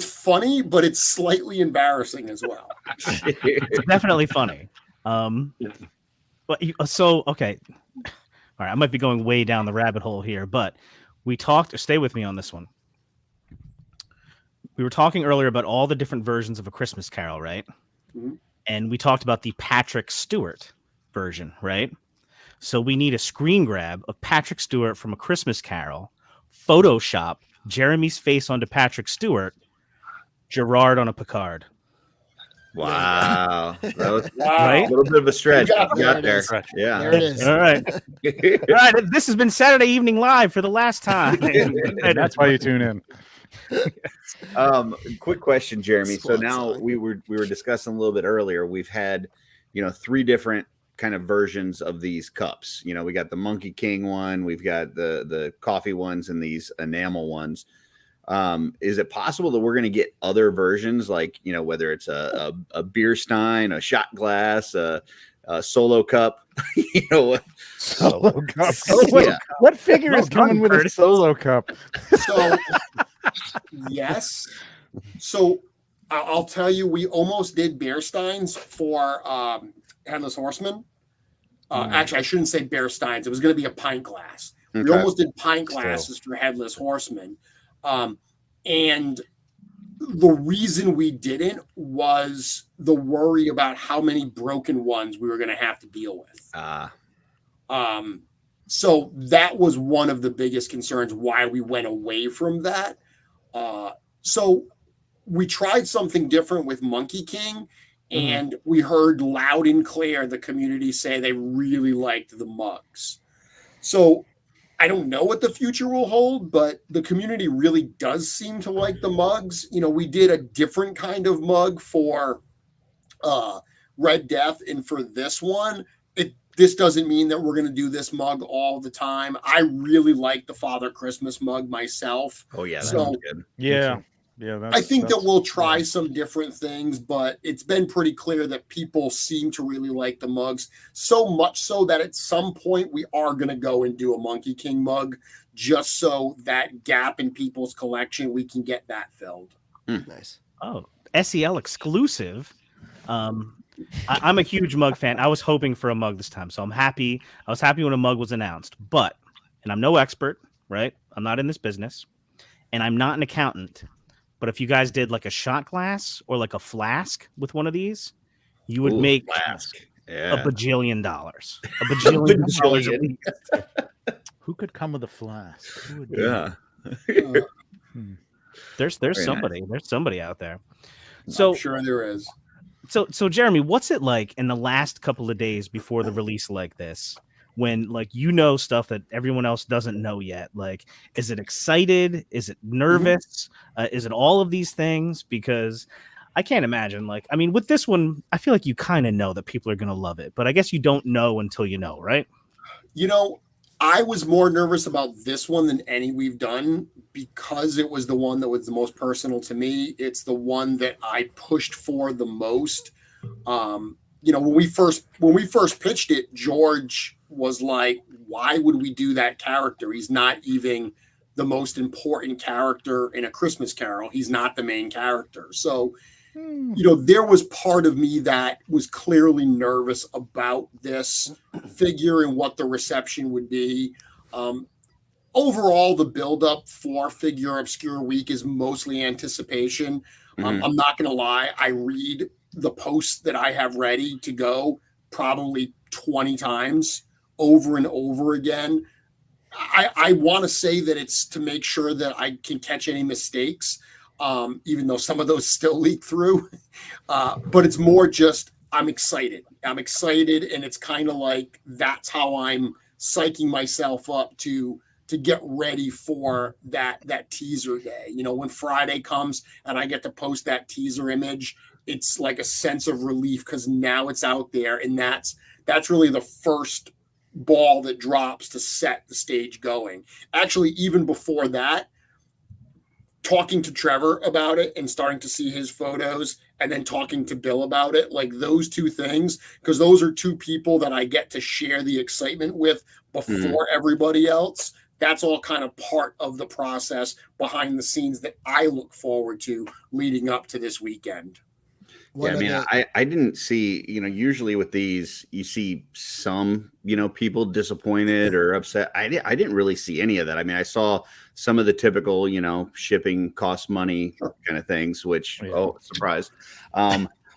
funny, but it's slightly embarrassing as well. It's definitely funny. But so okay. All right, I might be going way down the rabbit hole here, but we talked. Stay with me on this one. We were talking earlier about all the different versions of A Christmas Carol, right? Mhm. And we talked about the Patrick Stewart version, right? So we need a screen grab of Patrick Stewart from A Christmas Carol, Photoshop Jeremy's face onto Patrick Stewart, Gerard on a Picard. Wow. That was Right? a little bit of a stretch. You got but you got there. there. Yeah. There it is. All right. All right. This has been Saturday Evening Live for the last time. And that's why you tune in. Quick question, Jeremy. So Swan now song. we were discussing a little bit earlier. We've had, 3 different kind of versions of these cups. You know, we got the Monkey King one, we've got the coffee ones, and these enamel ones. Is it possible that we're going to get other versions, like, you know, whether it's a beer stein, a shot glass, a solo cup, you know, Solo cup. Yeah. What figure Well is coming done, with a Curtis. solo cup? So, yes. So I'll tell you, we almost did beer steins for Headless Horseman. Actually, I shouldn't say beer steins. It was going to be a pint glass. We Okay. almost did pint glasses for Headless Horseman. And the reason we didn't was the worry about how many broken ones we were going to have to deal with. So that was one of the biggest concerns why we went away from that. So we tried something different with Monkey King, and we heard loud and clear the community say they really liked the mugs. So I don't know what the future will hold, but the community really does seem to like the mugs. You know, we did a different kind of mug for Red Death, and for this one, this doesn't mean that we're going to do this mug all the time. I really like the Father Christmas mug myself. Oh yeah, that So- sounds good. Yeah. I think that we'll try some different things, but it's been pretty clear that people seem to really like the mugs, so much so that at some point we are going to go and do a Monkey King mug, just so that gap in people's collection, we can get that filled. Nice. Oh, SEL exclusive. I'm a huge mug fan. I was hoping for a mug this time, so I'm happy. I was happy when a mug was announced, but, and I'm no expert, right? I'm not in this business, and I'm not an accountant. But if you guys did like a shot glass or like a flask with one of these, you would make flask. a Yeah. bajillion dollars. A bajillion dollars. a week. Who could come with a flask? Who would do Yeah. that? There's Very nice. somebody. There's somebody out there. So I'm sure there is. So Jeremy, what's it like in the last couple of days before the release like this, when like you know stuff that everyone else doesn't know yet? Like, is it excited? Is it nervous? Is it all of these things? Because I can't imagine. Like, I mean, with this one, I feel like you kind of know that people are gonna love it, but I guess you don't know until you know, right? You know, I was more nervous about this one than any we've done because it was the one that was the most personal to me. It's the one that I pushed for the most. You know, when we first pitched it, George was like, "Why would we do that character? He's not even the most important character in A Christmas Carol. He's not the main character." So, you know, there was part of me that was clearly nervous about this figure and what the reception would be. Overall, the buildup for Figure Obscura Week is mostly anticipation. I'm not going to lie. I read the posts that I have ready to go probably 20 times over and over again. I want to say that it's to make sure that I can catch any mistakes, even though some of those still leak through. But it's more just I'm excited. I'm excited, and it's kind of like that's how I'm psyching myself up to get ready for that teaser day. You know, when Friday comes and I get to post that teaser image, it's like a sense of relief because now it's out there, and that's really the first ball that drops to set the stage going. Actually, even before that, talking to Trevor about it and starting to see his photos and then talking to Bill about it, like those two things, because those are two people that I get to share the excitement with before everybody else. That's all kind of part of the process behind the scenes that I look forward to leading up to this weekend. Yeah, I mean, I didn't see, you know, usually with these, you see some, you know, people disappointed or upset. I didn't really see any of that. I mean, I saw some of the typical, you know, shipping costs money kind of things, which, oh, surprise.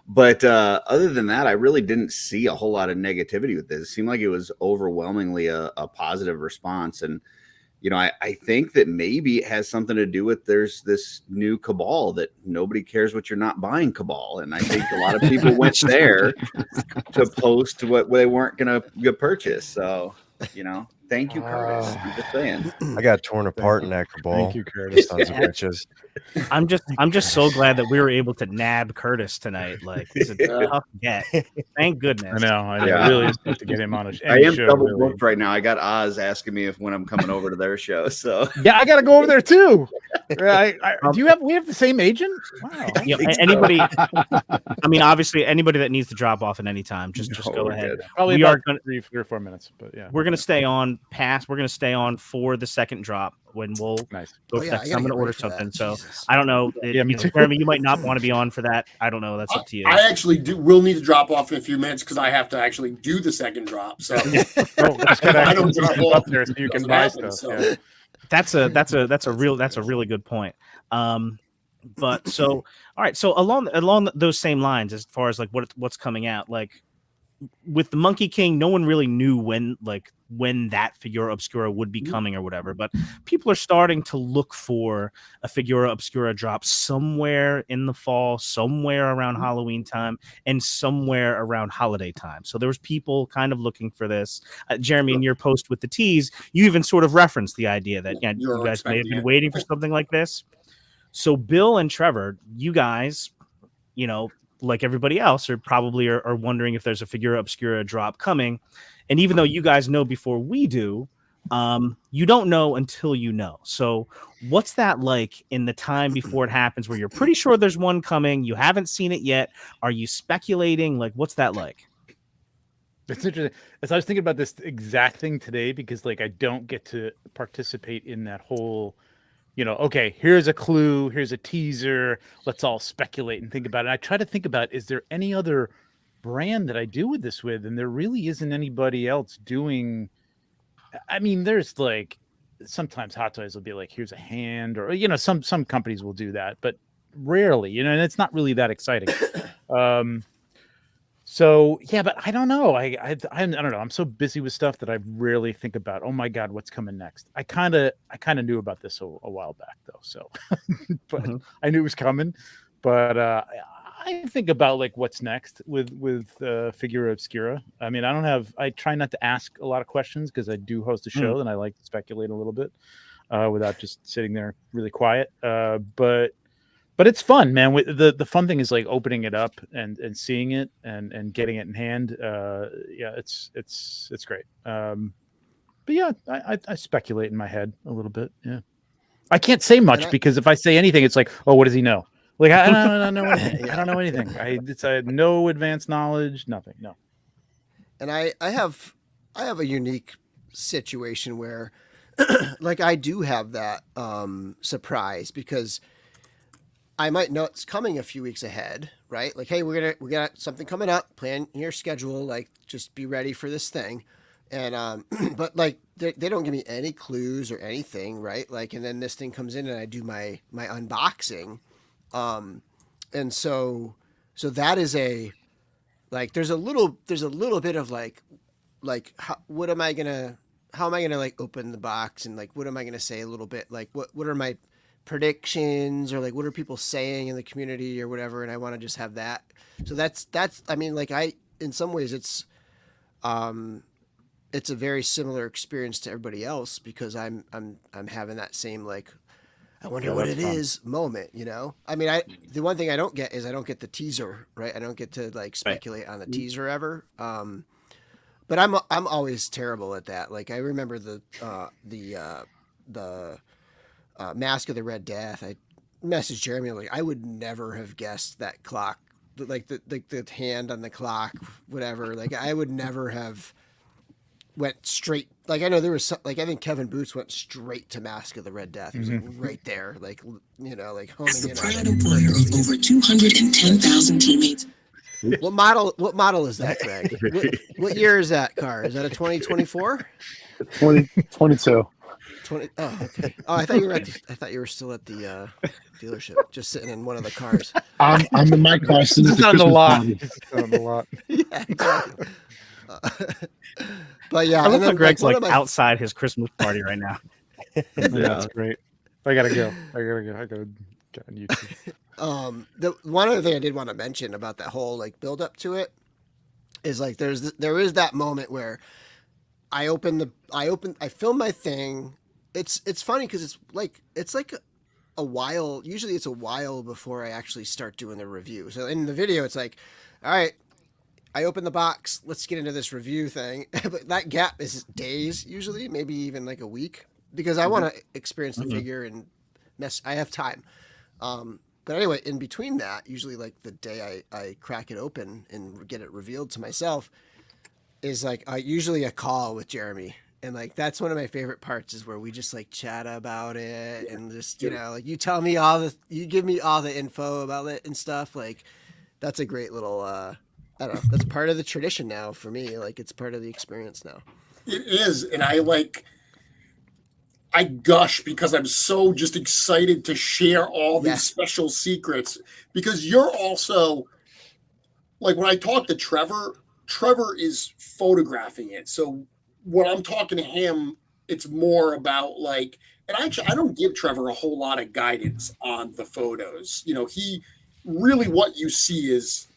But other than that, I really didn't see a whole lot of negativity with this. It seemed like it was overwhelmingly a positive response. And, you know, I think that maybe it has something to do with there's this new cabal that nobody cares what you're not buying cabal. And I think a lot of people went there to post what they weren't going to purchase. So, you know, Thank you, Curtis. I'm just saying. I got torn apart in that cabal. Thank you, Curtis. Sons of bitches. I'm just so glad that we were able to nab Curtis tonight. Like, he's a tough get. Thank goodness. I know. Yeah. It really is tough to get him on I any am show. double Really. booked right now. I got Oz asking me when I'm coming over to their show. So Yeah, I got to go over there too. We have the same agent? Wow. Yeah, anybody. I mean, obviously, anybody that needs to drop off at any time, just No, go we're ahead. good. Probably We about are gonna- 3 or 4 minutes, but yeah. We're gonna stay on past. We're gonna stay on for the second drop when we'll Nice. go Oh, for yeah, that. I 'cause gotta I'm gonna get order ready for that. something. So Jesus. I don't know. Yeah, me too. Jeremy, you might not want to be on for that. I don't know. That's up to you. I actually will need to drop off in a few minutes because I have to actually do the second drop. So Oh, just gotta I don't actually drop jump off. up there so you can Doesn't buy happen, stuff. so. Yeah. That's a really good point. But so all right. So along those same lines, as far as like what's coming out, like with the Monkey King, no one really knew when that Figura Obscura would be coming or whatever, but people are starting to look for a Figura Obscura drop somewhere in the fall, somewhere around Halloween time, and somewhere around holiday time. So there was people kind of looking for this. Jeremy, in your post with the teas, you even sort of referenced the idea that You're you guys may have expecting been it. waiting for something like this. So Bill and Trevor, you guys, like everybody else, are probably are wondering if there's a Figura Obscura drop coming. And even though you guys know before we do, you don't know until you know. So what's that like in the time before it happens where you're pretty sure there's one coming, you haven't seen it yet? Are you speculating? Like, what's that like? It's interesting. As I was thinking about this exact thing today, because like I don't get to participate in that whole, okay, here's a clue, here's a teaser, let's all speculate and think about it. I try to think about, is there any other brand that I do with this with? And there really isn't anybody else doing. I mean, there's like sometimes Hot Toys will be like, here's a hand, or some companies will do that, but rarely, and it's not really that exciting. So yeah, but I don't know. I don't know. I'm so busy with stuff that I rarely think about, oh my God, what's coming next? I kind of knew about this a while back though. So, but I knew it was coming, but I think about like what's next with Figura Obscura. I mean, I try not to ask a lot of questions because I do host a show and I like to speculate a little bit without just sitting there really quiet. But it's fun, man. The fun thing is like opening it up and seeing it and getting it in hand. Yeah, it's great. But yeah, I speculate in my head a little bit. Yeah, I can't say much because if I say anything, it's like, oh, what does he know? Like I don't know anything. I don't know anything. I had no advanced knowledge, nothing. No. And I have a unique situation where, like, I do have that surprise because I might know it's coming a few weeks ahead, right? Like, hey, we got something coming up. Plan your schedule. Like, just be ready for this thing. And but like they don't give me any clues or anything, right? Like, and then this thing comes in and I do my unboxing, and so that is a like there's a little bit of like how am I gonna like open the box and like what am I gonna say a little bit, like what are my predictions or like what are people saying in the community or whatever, and I want to just have that. So that's I mean, like, in some ways it's a very similar experience to everybody else because I'm having that same like I wonder what it is moment, I mean, the one thing I don't get is I don't get the teaser, right? I don't get to like speculate on the teaser ever. But I'm always terrible at that. Like I remember the Mask of the Red Death. I messaged Jeremy like I would never have guessed that clock, like the hand on the clock, whatever. Like I would never have went straight. Like I know there was like I think Kevin Boots went straight to Mask of the Red Death. He was like right there, like like honing in on Proud it. employer of over 210,000 teammates. What model is that, Greg? What year is that car? Is that a 2024? 2022. 20. Oh, okay. Oh, I thought you were still at the dealership, just sitting in one of the cars. I'm in my car sitting at It's the on the Christmas lot. party. It's on the lot. Yeah, exactly. But yeah, I love and how then, Greg's one like of my- outside his Christmas party right now. Yeah, that's great. I gotta go. I gotta get on YouTube. The one other thing I did want to mention about that whole like build up to it is like there is that moment where I film my thing. It's funny because it's like a while. Usually it's a while before I actually start doing the review. So in the video, it's like, all right, I open the box. Let's get into this review thing. But that gap is days usually, maybe even like a week, because I want to experience the figure and I have time. But anyway, in between that, usually like the day I crack it open and get it revealed to myself is like usually a call with Jeremy. And like, that's one of my favorite parts is where we just like chat about it and just, you know, like you give me all the info about it and stuff. Like that's a great little, I don't know, that's part of the tradition now for me. Like it's part of the experience now. It is. And I gush because I'm so just excited to share all these special secrets, because you're also like, when I talk to Trevor is photographing it. So when I'm talking to him, it's more about like, and actually I don't give Trevor a whole lot of guidance on the photos. You know, he really, what you see is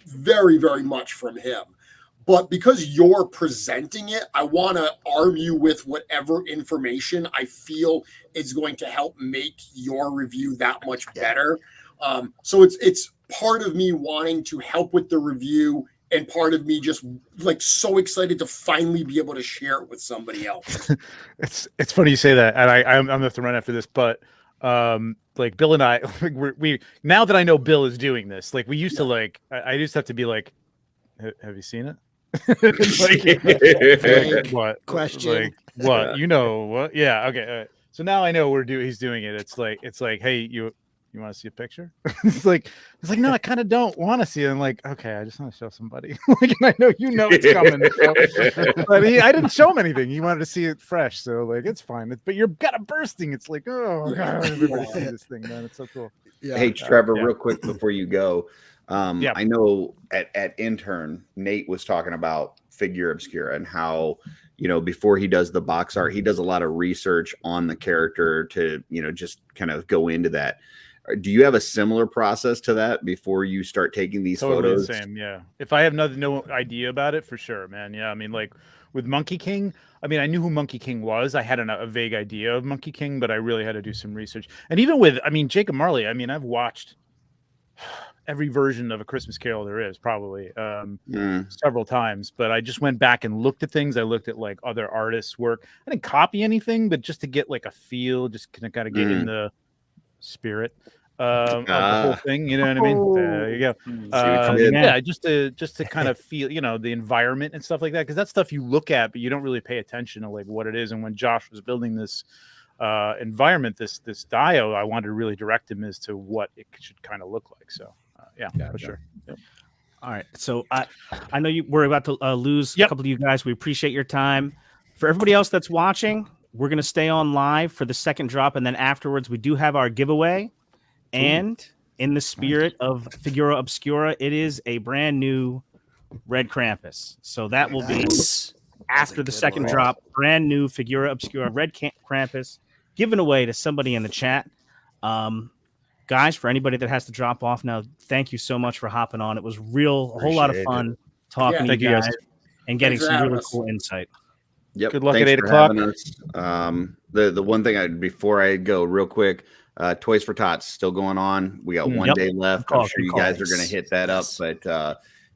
very, very much from him. But because you're presenting it, I want to arm you with whatever information I feel is going to help make your review that much better. So it's part of me wanting to help with the review, and part of me just like so excited to finally be able to share it with somebody else. It's funny you say that, and I'm gonna have to run after this, but like Bill and I, we now that I know Bill is doing this, like we used to like I used to have to be like, have you seen it? Like, what question? Like what? You know what? Yeah. Okay. All right. So now I know he's doing it. It's like, hey, you want to see a picture? it's like no, I kind of don't want to see it. I'm like, okay, I just want to show somebody. Like, and I know it's coming. So, but I didn't show him anything. He wanted to see it fresh, so like it's fine. But you're kind of bursting. It's like, oh god, everybody see this thing, man. It's so cool. Yeah. Hey, Trevor, real quick before you go. I know at intern, Nate was talking about Figure Obscura and how, you know, before he does the box art, he does a lot of research on the character to, you know, just kind of go into that. Do you have a similar process to that before you start taking these photos? The same, yeah. If I have no idea about it, for sure, man. Yeah, I mean, like with Monkey King, I mean, I knew who Monkey King was. I had a vague idea of Monkey King, but I really had to do some research. And even with, I mean, Jacob Marley, I mean, I've watched every version of A Christmas Carol there is, probably several times, but I just went back and looked at things. I looked at like other artists' work. I didn't copy anything, but just to get like a feel, just kind of get in the spirit of the whole thing. You know what I mean? There you go. Yeah, just to kind of feel, you know, the environment and stuff like that, because that's stuff you look at, but you don't really pay attention to like what it is. And when Josh was building this environment, this dio, I wanted to really direct him as to what it should kind of look like. So for sure. Yep. All right, so I know we're about to lose a couple of you guys. We appreciate your time. For everybody else that's watching, we're going to stay on live for the second drop, and then afterwards we do have our giveaway. And in the spirit of Figura Obscura, it is a brand new Red Krampus. So that will be after the second drop, brand new Figura Obscura Red Krampus given away to somebody in the chat. Guys, for anybody that has to drop off now, thank you so much for hopping on. It was a whole lot of fun talking to you guys and getting some really cool insight. Yep. Good luck at 8 o'clock. The one thing before I go real quick, Toys for Tots still going on. We got one day left. I'm sure you guys are going to hit that up, but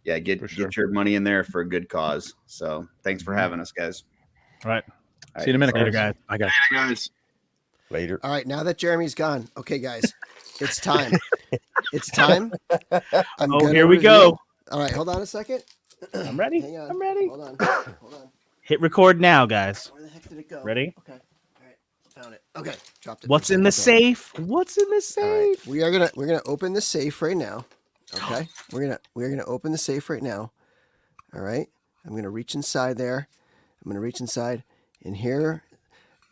get your money in there for a good cause. So thanks for having us, guys. All right. See you in a minute, later, guys. Later, guys. Later. All right, now that Jeremy's gone, okay, guys, it's time. It's time. Here we go. All right, hold on a second. I'm ready. Hang on. I'm ready. Hold on. Hit record now, guys. Where the heck did it go? Ready? Okay. All right. Found it. Okay. Dropped it. What's in the safe? What's in the safe? Right. We're gonna open the safe right now. Okay. We're gonna open the safe right now. All right. I'm gonna reach inside there. I'm gonna reach inside in here.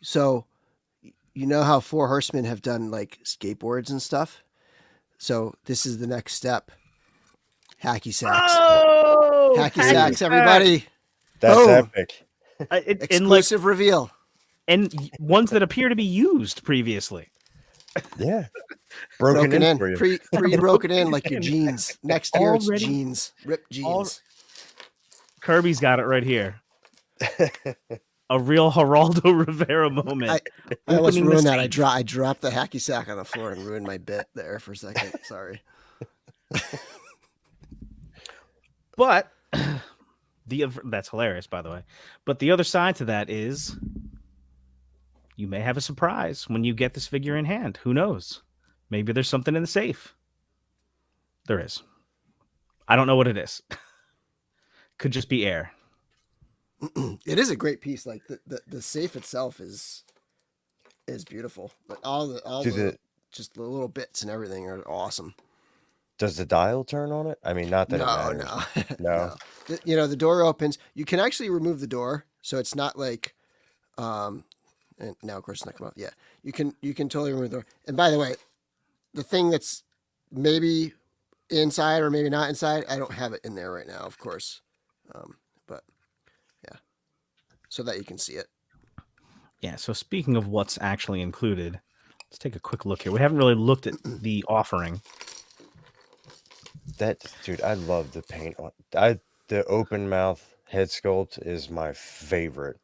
So you know how Four Horsemen have done like skateboards and stuff? So this is the next step. Hacky sacks. Oh, hacky sacks, everybody. That's epic. Exclusive reveal. And ones that appear to be used previously. Yeah. Broken in for you. Pre-broken in like your jeans. Next year it's jeans. Ripped jeans. Kirby's got it right here. A real Geraldo Rivera moment. I almost Opening the ruined that. safe. I dropped the hacky sack on the floor and ruined my bit there for a second. Sorry. But that's hilarious, by the way. But the other side to that is you may have a surprise when you get this figure in hand. Who knows? Maybe there's something in the safe. There is. I don't know what it is. Could just be air. It is a great piece. Like the safe itself is beautiful. But just the little bits and everything are awesome. Does the dial turn on it? I mean, not that it matters. No. You know, the door opens. You can actually remove the door, so it's not like, and now of course it's not come out. Yeah, you can totally remove the door. And by the way, the thing that's maybe inside or maybe not inside, I don't have it in there right now, of course. But yeah, so that you can see it. Yeah. So speaking of what's actually included, let's take a quick look here. We haven't really looked at the offering. Dude, I love the paint on. The open mouth head sculpt is my favorite.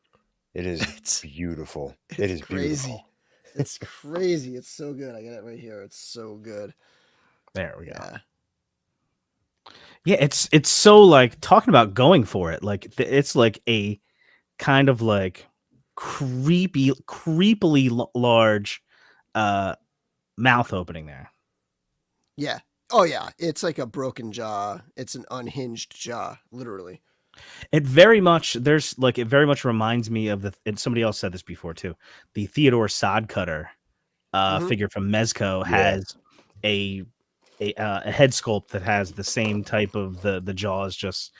It is beautiful. It is crazy. Beautiful. It's crazy. It's so good. I got it right here. It's so good. There we go. Yeah. Yeah, it's so like talking about going for it. Like it's like a kind of like creepily large mouth opening there. Yeah. Oh yeah. It's like a broken jaw. It's an unhinged jaw, literally. It very much reminds me of and somebody else said this before too. The Theodore Sodcutter figure from Mezco has a head sculpt that has the same type of the jaws, just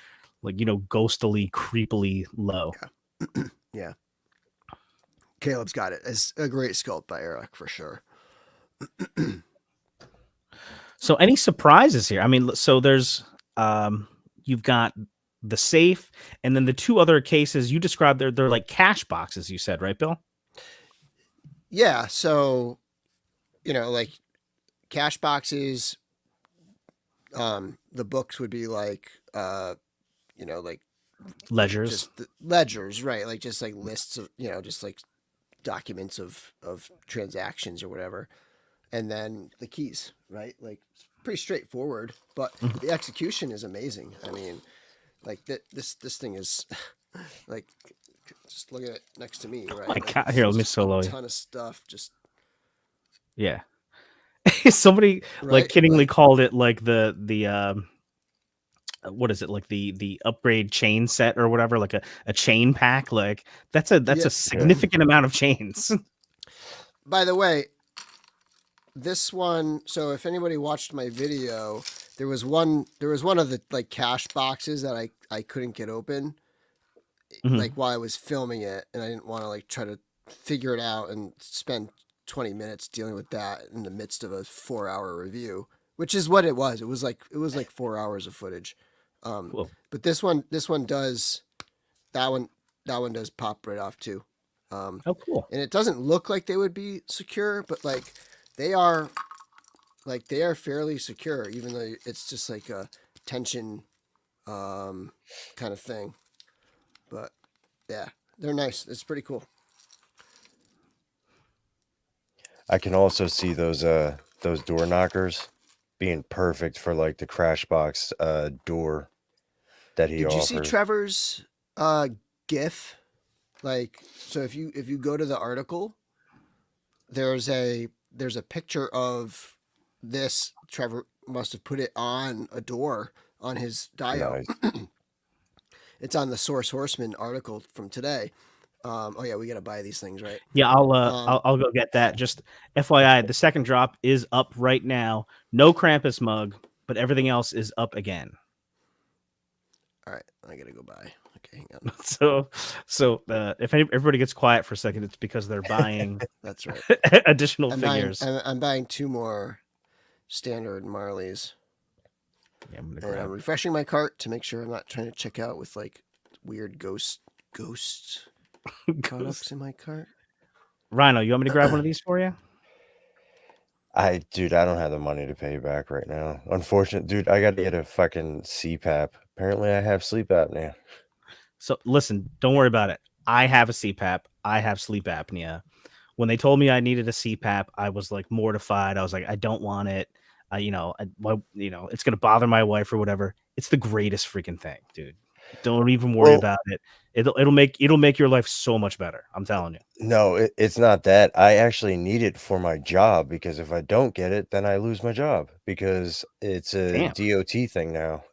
like, you know, ghostily, creepily low. Yeah. Yeah. Caleb's got it. It's a great sculpt by Eric for sure. So any surprises here? I mean, so there's you've got the safe, and then the two other cases you described, they're like cash boxes, you said, right, Bill? Yeah. So, you know, like cash boxes, the books would be like, you know, like ledgers. Just ledgers, right? Like just like lists of, you know, just like documents of transactions or whatever. And then the keys, right? Like it's pretty straightforward, but the execution is amazing. I mean, like this thing is like, just look at it next to me, right? My like, God. Here, let me solo a you. ton of stuff. Just yeah. Somebody like kiddingly called it like the what is it, like the upgrade chain set or whatever, like a chain pack. Like that's a significant amount of chains. By the way, this one, so if anybody watched my video, there was one of the like cash boxes that I couldn't get open like while I was filming it, and I didn't want to like try to figure it out and spend 20 minutes dealing with that in the midst of a 4-hour review, which is what it was. It was like 4 hours of footage. Cool. But this one does, that one does pop right off too. Oh, cool. And it doesn't look like they would be secure, but like they are fairly secure, even though it's just like a tension kind of thing. But yeah, they're nice. It's pretty cool. I can also see those door knockers being perfect for like the crash box door that he offers. Did you see Trevor's GIF? Like, so if you go to the article, there's a picture of this. Trevor must have put it on a door on his dial. Nice. It's on the Source Horseman article from today. Oh yeah, we got to buy these things, right? Yeah, I'll go get that. Just FYI, the second drop is up right now. No Krampus mug, but everything else is up again. All right, I gotta go buy. Okay, hang on. So if everybody gets quiet for a second, it's because they're buying. That's right. Additional figures. I'm buying 2 more standard Marleys. Yeah, I'm and I'm refreshing my cart to make sure I'm not trying to check out with like weird ghost products in my cart. Rhino, you want me to grab one of these for you? Dude, I don't have the money to pay you back right now. Unfortunately, dude, I got to get a fucking CPAP. Apparently, I have sleep apnea. So listen, don't worry about it. I have a CPAP. I have sleep apnea. When they told me I needed a CPAP, I was like mortified. I was like, I don't want it. It's gonna bother my wife or whatever. It's the greatest freaking thing, dude. Don't even worry Well, about it. It'll make your life so much better. I'm telling you. no, it's not that. I actually need it for my job because if I don't get it, then I lose my job because it's a Damn. DOT thing now.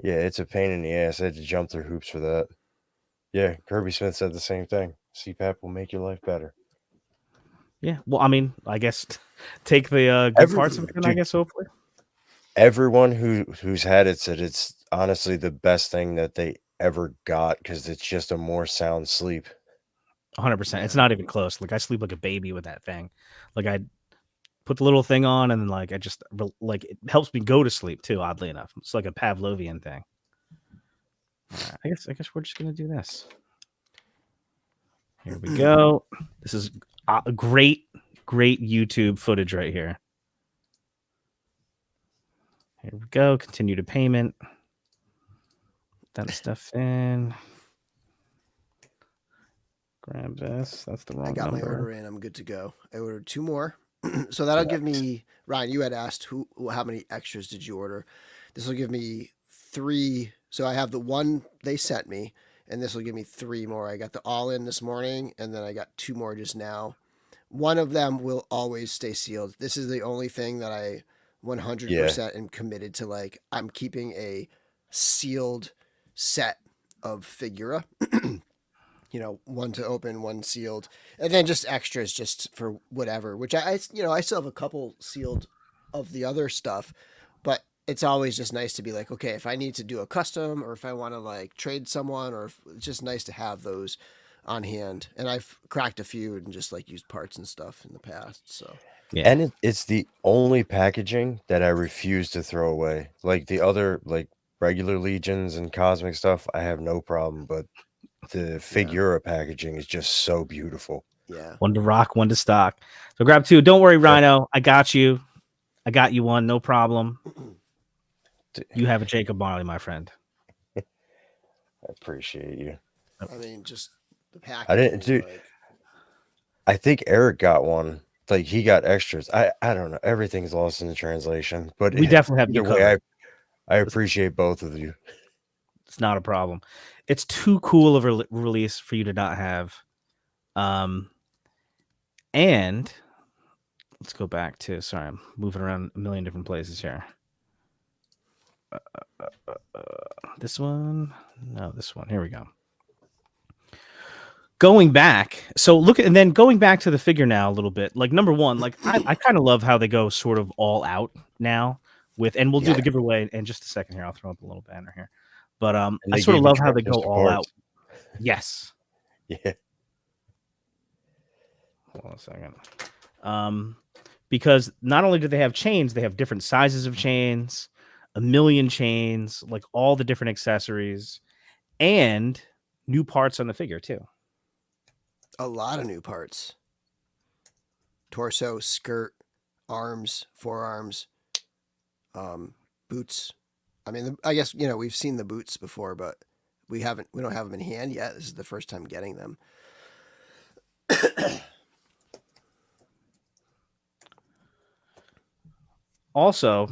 Yeah, it's a pain in the ass. I had to jump through hoops for that. Yeah, Kirby Smith said the same thing. CPAP will make your life better. Yeah. Well, I mean, I guess take the good parts of it, and I Dude, guess hopefully. everyone who's had it said it's honestly the best thing that they ever got because it's just a more sound sleep. 100%. It's not even close. Like I sleep like a baby with that thing. Like I put the little thing on, and then like it helps me go to sleep too. Oddly enough, it's like a Pavlovian thing. All right, I guess we're just gonna do this. Here we go. This is a great YouTube footage right here. Here we go. Continue to payment. Put that stuff in. Grab this. That's the wrong I got number. my order in. I'm good to go. I ordered 2 more. So that'll give me, Ryan, you had asked how many extras did you order? This will give me 3. So I have the one they sent me, and this will give me 3 more. I got the all in this morning, and then I got 2 more just now. One of them will always stay sealed. This is the only thing that I 100% am committed to. Like, I'm keeping a sealed set of Figura. One to open, one sealed, and then just extras just for whatever, which I still have a couple sealed of the other stuff, but it's always just nice to be like, okay, if I need to do a custom or if I want to like trade someone, or it's just nice to have those on hand. And I've cracked a few and just like used parts and stuff in the past. So yeah, and it's the only packaging that I refuse to throw away. Like the other, like regular Legions and Cosmic stuff, I have no problem, but the Figura packaging is just so beautiful. Yeah. One to rock, one to stock. So grab 2. Don't worry, Rhino. I got you. I got you one. No problem. You have a Jacob Marley, my friend. I appreciate you. I mean, just the packaging. I didn't, dude. I think Eric got one. Like he got extras. I don't know. Everything's lost in the translation, but We definitely have you covered. I appreciate both of you. It's not a problem. It's too cool of a release for you to not have. And let's go back to, sorry, I'm moving around a million different places here. This one, no, this one. Here we go. Going back, so look at, and then going back to the figure now a little bit. Like number one, like I kind of love how they go sort of all out now with, and we'll do the giveaway in just a second here. I'll throw up a little banner here, but I sort of love how they go all out. Yes. Yeah. Hold on a second. Because not only do they have chains, they have different sizes of chains, a million chains, like all the different accessories, and new parts on the figure too. A lot of new parts. Torso, skirt, arms, forearms, boots. I mean, I guess, we've seen the boots before, but we don't have them in hand yet. This is the first time getting them. Also,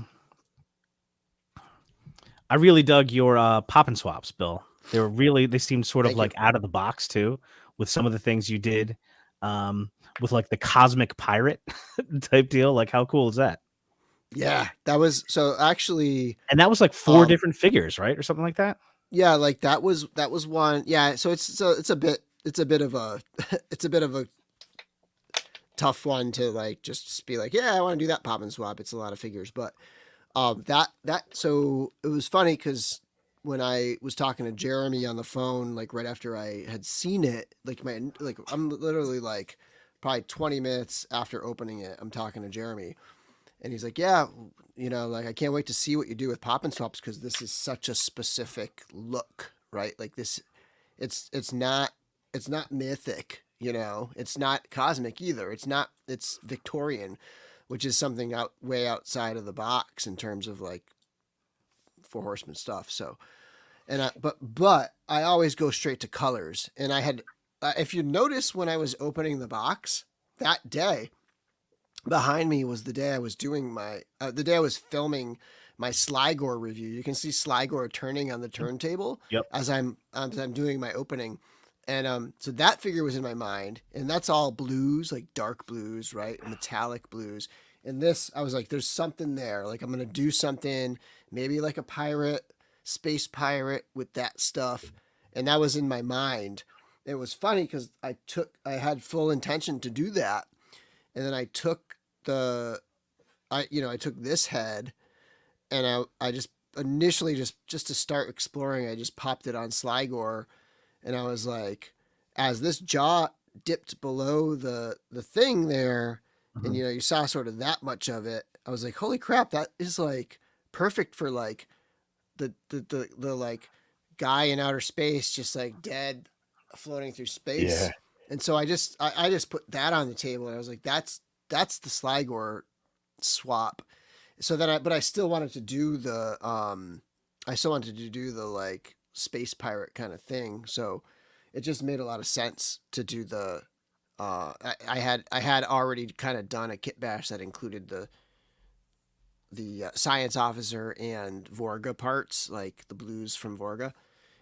I really dug your pop and swaps, Bill. They seemed sort of like out of the box too, with some of the things you did, with like the cosmic pirate type deal. Like, how cool is that? Yeah, that was so actually, and that was like 4 different figures, right, or something like that. Yeah, like that was one. Yeah, so it's a bit of a tough one to like just be like, yeah, I want to do that pop and swap. It's a lot of figures, but so it was funny because when I was talking to Jeremy on the phone, like right after I had seen it, I'm literally like probably 20 minutes after opening it, I'm talking to Jeremy, and he's like, yeah, like I can't wait to see what you do with pop and swaps because this is such a specific look, right? Like this, it's not mythic, it's not cosmic either. It's Victorian, which is something way outside of the box in terms of like 4 Horsemen stuff. So, And but I always go straight to colors. And I had, if you notice, when I was opening the box that day, behind me was the day I was doing the day I was filming my Sligo review. You can see Sligo turning on the turntable as I'm doing my opening. And so that figure was in my mind, and that's all blues, like dark blues, right? Metallic blues. And this, I was like, there's something there. Like, I'm going to do something, maybe like a pirate, space pirate with that stuff. And that was in my mind. It was funny because I had full intention to do that. And then I took I took this head, and I just initially just to start exploring, I just popped it on Sligo. And I was like, as this jaw dipped below the thing there, and you saw sort of that much of it, I was like, holy crap, that is like perfect for like the like guy in outer space, just like dead, floating through space. Yeah. And so I just put that on the table, and I was like, that's the Sligo swap. So then but I still wanted to do the like space pirate kind of thing. So it just made a lot of sense to do the I had already kind of done a kit bash that included the science officer and Vorga parts, like the blues from Vorga,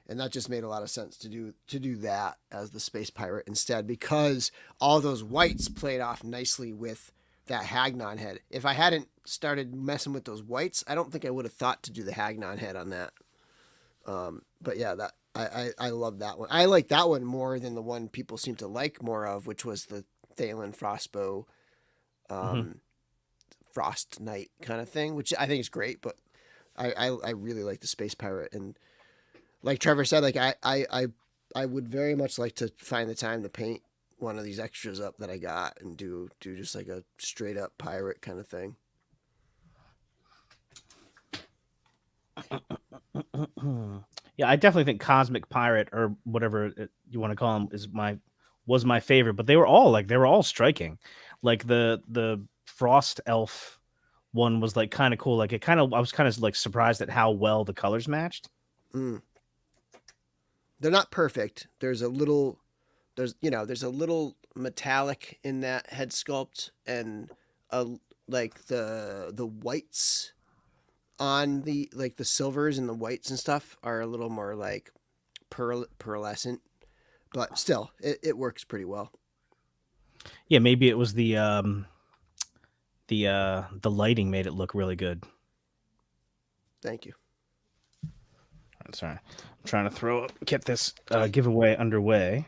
and that just made a lot of sense to do that as the space pirate instead, because all those whites played off nicely with that Hagnon head. If I hadn't started messing with those whites, I don't think I would have thought to do the Hagnon head on that. But yeah, that I love that one. I like that one more than the one people seem to like more of, which was the Thalen Frostbow, Frost Knight kind of thing, which I think is great. But I really like the space pirate, and like Trevor said, like I would very much like to find the time to paint one of these extras up that I got and do just like a straight up pirate kind of thing. Yeah, I definitely think Cosmic Pirate, or whatever you want to call him, was my favorite. But they were all striking. Like the Frost Elf one was like kind of cool. Like I was kind of like surprised at how well the colors matched. They're not perfect. There's a little metallic in that head sculpt, and like the whites on the silvers and the whites and stuff are a little more like pearlescent, but still it works pretty well. Yeah, maybe it was the lighting made it look really good. Thank you. Sorry, I'm trying to get this giveaway underway.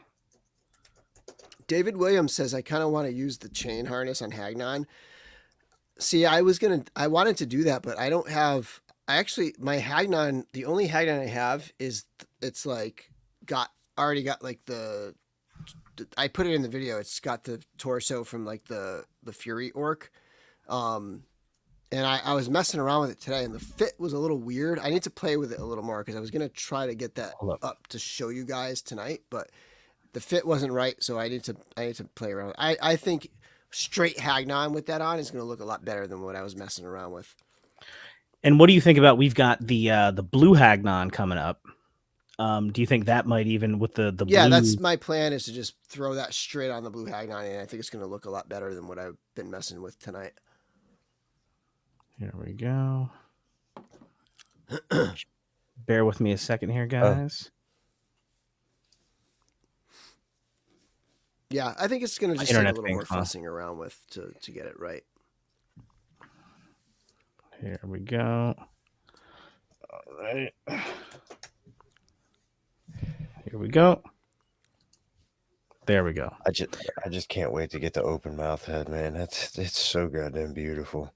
David Williams says, I kind of want to use the chain harness on Hagnon. See, I wanted to do that, but I don't have, my Hagnon, the only Hagnon I have is, it's like, already got like I put it in the video, it's got the torso from like the Fury Orc. And I was messing around with it today, and the fit was a little weird. I need to play with it a little more, because I was going to try to get that up to show you guys tonight, but the fit wasn't right, so I need to play around. I think straight Hagnon with that on is going to look a lot better than what I was messing around with. And what do you think about, we've got the blue Hagnon coming up. Do you think that might even with the blue? Yeah, that's my plan, is to just throw that straight on the blue Hagnon, and I think it's going to look a lot better than what I've been messing with tonight. Here we go. Bear with me a second here, guys. Yeah, I think it's going to just take a little more fussing around with to get it right. Here we go. All right. Here we go. There we go. I just can't wait to get the open mouth head, man. It's so goddamn beautiful.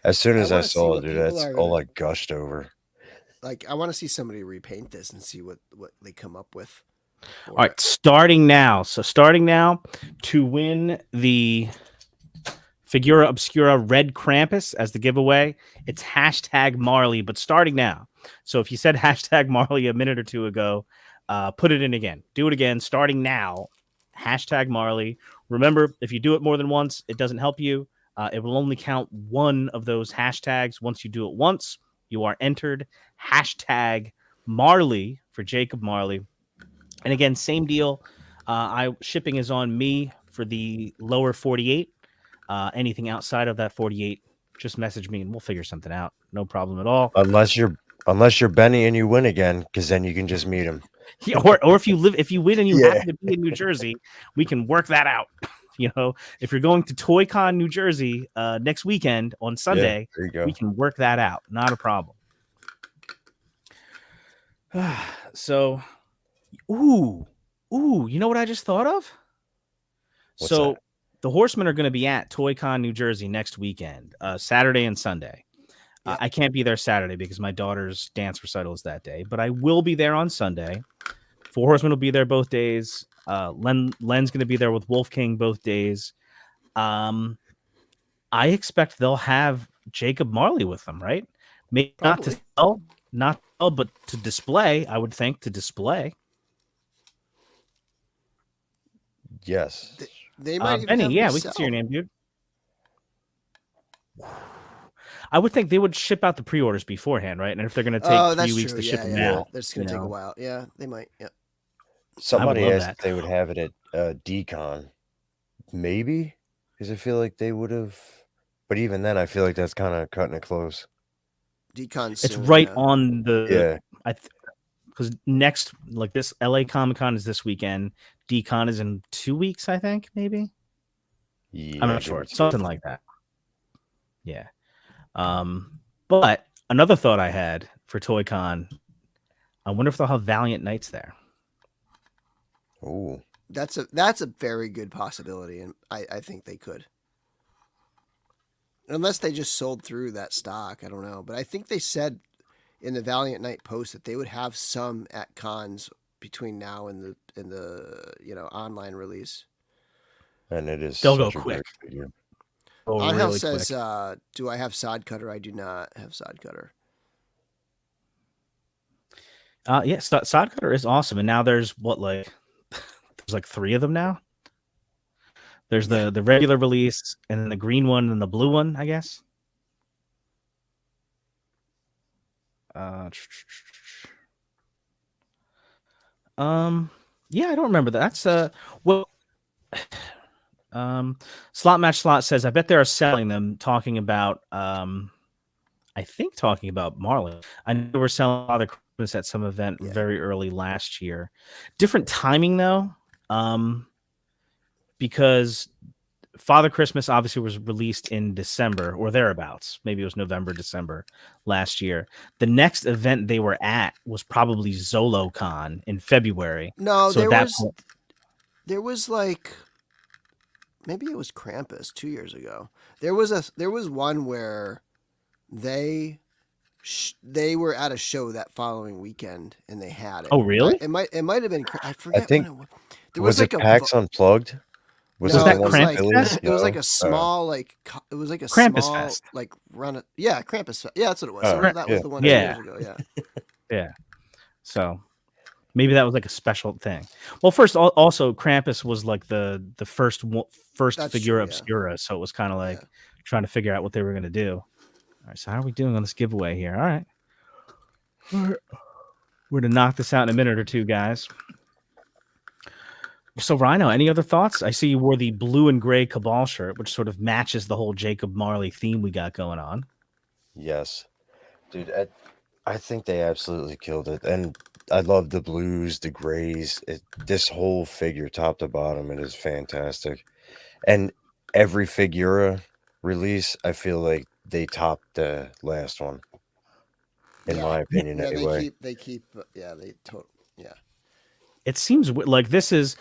As soon as I saw it, dude, that's all I gushed over. Like, I want to see somebody repaint this and see what they come up with. All right, starting now. So starting now, to win the Figura Obscura Red Krampus as the giveaway, it's #Marley, but starting now. So if you said #Marley a minute or two ago, put it in again. Do it again, starting now, #Marley. Remember, if you do it more than once, it doesn't help you. It will only count one of those hashtags. Once you do it once, you are entered. Marley for Jacob Marley. And again, same deal. Shipping is on me for the lower 48. Anything outside of that 48, just message me and we'll figure something out. No problem at all. Unless you're Benny and you win again, because then you can just meet him. Yeah, or if you win and you happen to be in New Jersey, we can work that out. You know, if you're going to ToyCon New Jersey next weekend on Sunday, there you go. we can work that out. Not a problem. So, you know what I just thought of? What's so that? the Horsemen are going to be at ToyCon New Jersey next weekend, Saturday and Sunday. Yeah. I can't be there Saturday because my daughter's dance recital is that day, but I will be there on Sunday. Four Horsemen will be there both days. Len's going to be there with Wolf King both days. I expect they'll have Jacob Marley with them, right? Maybe not to sell, but to display. I would think to display. Yes. They might even Benny, have we can see your name, dude. I would think they would ship out the pre-orders beforehand, right? And if they're going to take 3 weeks to ship them out, that's going to take a while. Yeah, they might. Yeah. Somebody asked if they would have it at D-Con. Maybe, because I feel like they would have. But even then, I feel like that's kind of cutting it close. D-Con. It's right on the. Yeah. Because next, like this LA Comic-Con is this weekend. D-Con is in 2 weeks, I think, maybe. Yeah, I'm not sure. Something like that. Yeah. But another thought I had for ToyCon, I wonder if they'll have Valiant Knights there. Oh, that's a very good possibility, and I think they could. Unless they just sold through that stock, I don't know. But I think they said in the Valiant Knight post that they would have some at cons between now and the online release. And it is. They'll go quick. Angel says, "Do I have Sod Cutter? I do not have Sod Cutter." Yeah, Sod Cutter is awesome, and now there's there's like 3 of them now. There's the regular release, and then the green one, and the blue one, I guess. Yeah, I don't remember that. That's Slot Match Slot says, I bet they are selling them, talking about talking about Marley. I know they were selling Father Christmas at some event very early last year. Different timing though. Because Father Christmas obviously was released in December or thereabouts. Maybe it was November, December last year. The next event they were at was probably ZoloCon in February. No, so there was like, maybe it was Krampus 2 years ago. There was one where they were at a show that following weekend and they had it. Oh, really? It might have been. I forget. I think there was like it PAX Unplugged. Was that Krampus Fest? It was like a small, it was like a Krampus small, Fest. like run. Yeah, Krampus Fest. Yeah, that's what it was. So that was the one 2 years ago. Yeah. Yeah. So maybe that was like a special thing. Well, first, also Krampus was like the first Figura Obscura, so it was kind of like trying to figure out what they were going to do. All right, so how are we doing on this giveaway here? All right. We're going to knock this out in a minute or two, guys. So, Rhino, any other thoughts? I see you wore the blue and gray Cabal shirt, which sort of matches the whole Jacob Marley theme we got going on. Yes. Dude, I think they absolutely killed it. And I love the blues, the grays. This whole figure, top to bottom, it is fantastic. And every Figura release, I feel like they topped the last one. In my opinion, anyway. They keep. It seems like this is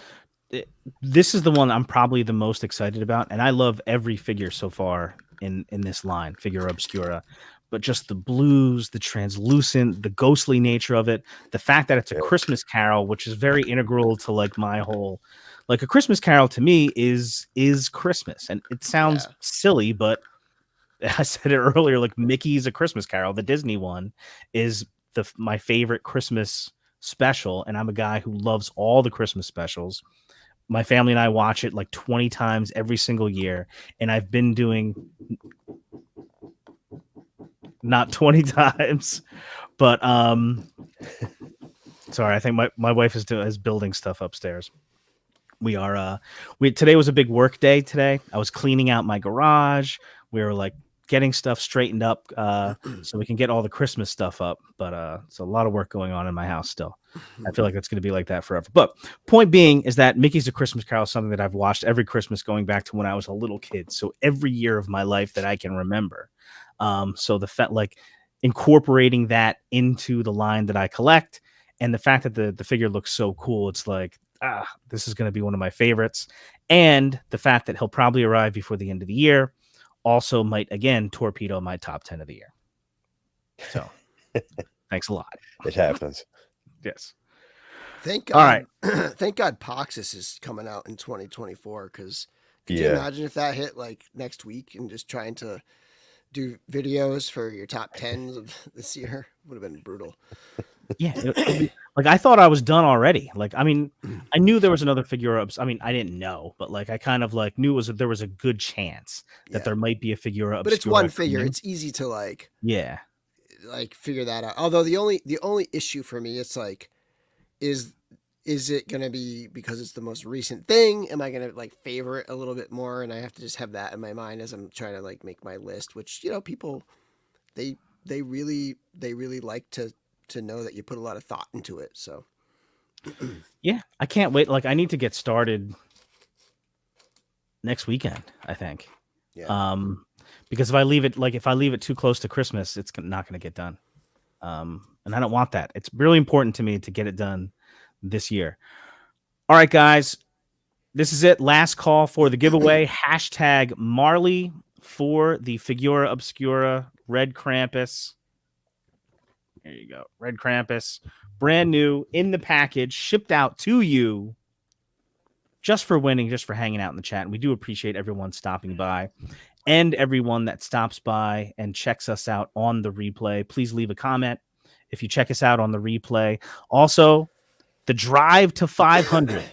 the one I'm probably the most excited about, and I love every figure so far in this line, Figura Obscura. But just the blues, the translucent, the ghostly nature of it, the fact that it's a Christmas Carol, which is very integral to like my whole, like a Christmas Carol to me is Christmas, and it sounds silly, but I said it earlier, like Mickey's A Christmas Carol, the Disney one, is my favorite Christmas special, and I'm a guy who loves all the Christmas specials. My family and I watch it like 20 times every single year, and I've been doing not 20 times, but Sorry, I think my wife is building stuff upstairs. We are today was a big work day today. I was cleaning out my garage. We were like getting stuff straightened up so we can get all the Christmas stuff up. But it's a lot of work going on in my house still. I feel like it's going to be like that forever. But point being is that Mickey's A Christmas Carol is something that I've watched every Christmas going back to when I was a little kid. So every year of my life that I can remember. So like incorporating that into the line that I collect, and the fact that the figure looks so cool, it's like, this is going to be one of my favorites. And the fact that he'll probably arrive before the end of the year also might, again, torpedo my top 10 of the year. So thanks a lot. It happens. Yes. Thank God. All right. Thank God Poxus is coming out in 2024, because could you Yeah. imagine if that hit like next week and just trying to do videos for your top 10s of this year? Would have been brutal. Yeah. Like I thought I was done already. Like, I mean, I knew there was another Figura Obscura. I mean, I didn't know, but like I kind of like knew there was a good chance that Yeah. there might be a Figura Obscura. But it's one figure. coming. It's easy to like figure that out. Although the only issue for me, it's like, is it gonna be because it's the most recent thing? Am I gonna like favor it a little bit more? And I have to just have that in my mind as I'm trying to like make my list, which, you know, people they really like to know that you put a lot of thought into it. So Yeah, I can't wait. Like I need to get started next weekend, I think. yeah. Because if I leave it too close to Christmas, it's not going to get done. And I don't want that. It's really important to me to get it done this year. All right, guys, this is it. Last call for the giveaway. Hashtag Marley for the Figura Obscura Red Krampus. There you go. Red Krampus. Brand new in the package, shipped out to you just for winning, just for hanging out in the chat. And we do appreciate everyone stopping by and everyone that stops by and checks us out on the replay. Please leave a comment if you check us out on the replay. Also, the drive to 500.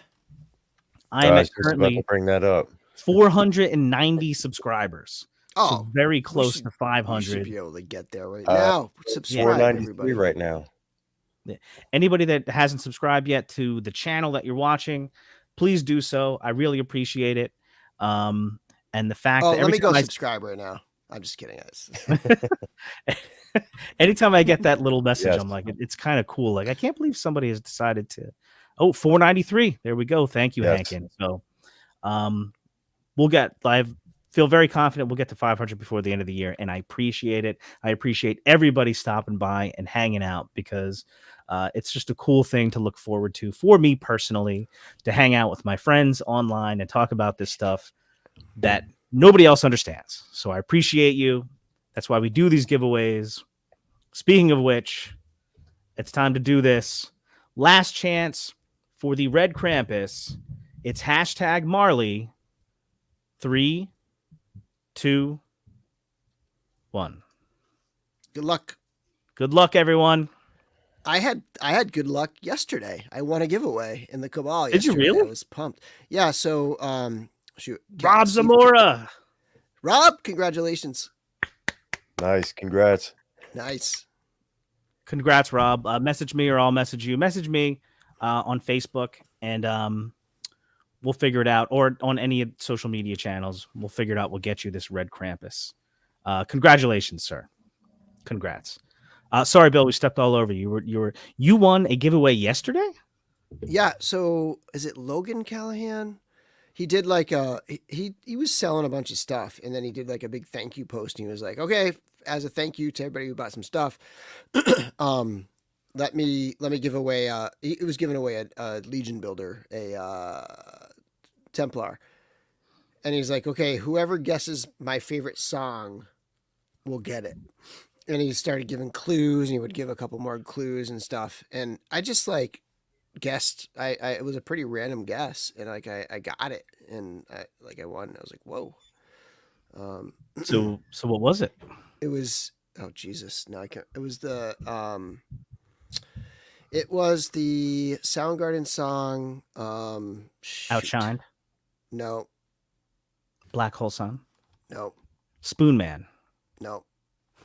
I am I at was just about currently to bring that up. 490 subscribers. Oh, So very close to you should 500. be able to get there right now. Subscribe, 493 everybody. right now. Anybody that hasn't subscribed yet to the channel that you're watching, please do so. I really appreciate it. And the fact that let me go subscribe right now. I'm just kidding, guys. anytime I get that little message, Yes. I'm like, it's kind of cool. Like, I can't believe somebody has decided to. 493. There we go. Thank you, Yes. Hankin. So, I feel very confident we'll get to 500 before the end of the year, and I appreciate it. I appreciate everybody stopping by and hanging out, because it's just a cool thing to look forward to for me personally, to hang out with my friends online and talk about this stuff that nobody else understands. So I appreciate you. That's why we do these giveaways. Speaking of which, it's time to do this. Last chance for the Red Krampus. It's hashtag Marley. 3, 2, 1. Good luck. Good luck, everyone. I had good luck yesterday. I won a giveaway in the Cabal. Did you yesterday. really? I was pumped. Yeah. So, shoot. Rob Steve- Zamora. Rob, congratulations. Nice. Congrats. Nice. Congrats, Rob. Message me or I'll message you. Message me on Facebook, and we'll figure it out. Or on any social media channels, we'll figure it out. We'll get you this Red Krampus. Congratulations, sir. Congrats. Sorry, Bill, we stepped all over you. You won a giveaway yesterday? Yeah. So is it Logan Callahan? He did like he was selling a bunch of stuff, and then he did like a big thank you post. And he was like, okay, as a thank you to everybody who bought some stuff, let me give away. It was giving away a Legion builder, a Templar, and he's like, okay, whoever guesses my favorite song will get it. And he started giving clues, and he would give a couple more clues and stuff. And I just like guessed. It was a pretty random guess, and like I got it, and I won. I was like, whoa. So what was it? It was, oh Jesus, no, I can't. It was the Soundgarden song. Shoot. Outshined. No, Black Hole Sun. no, Spoon Man. no.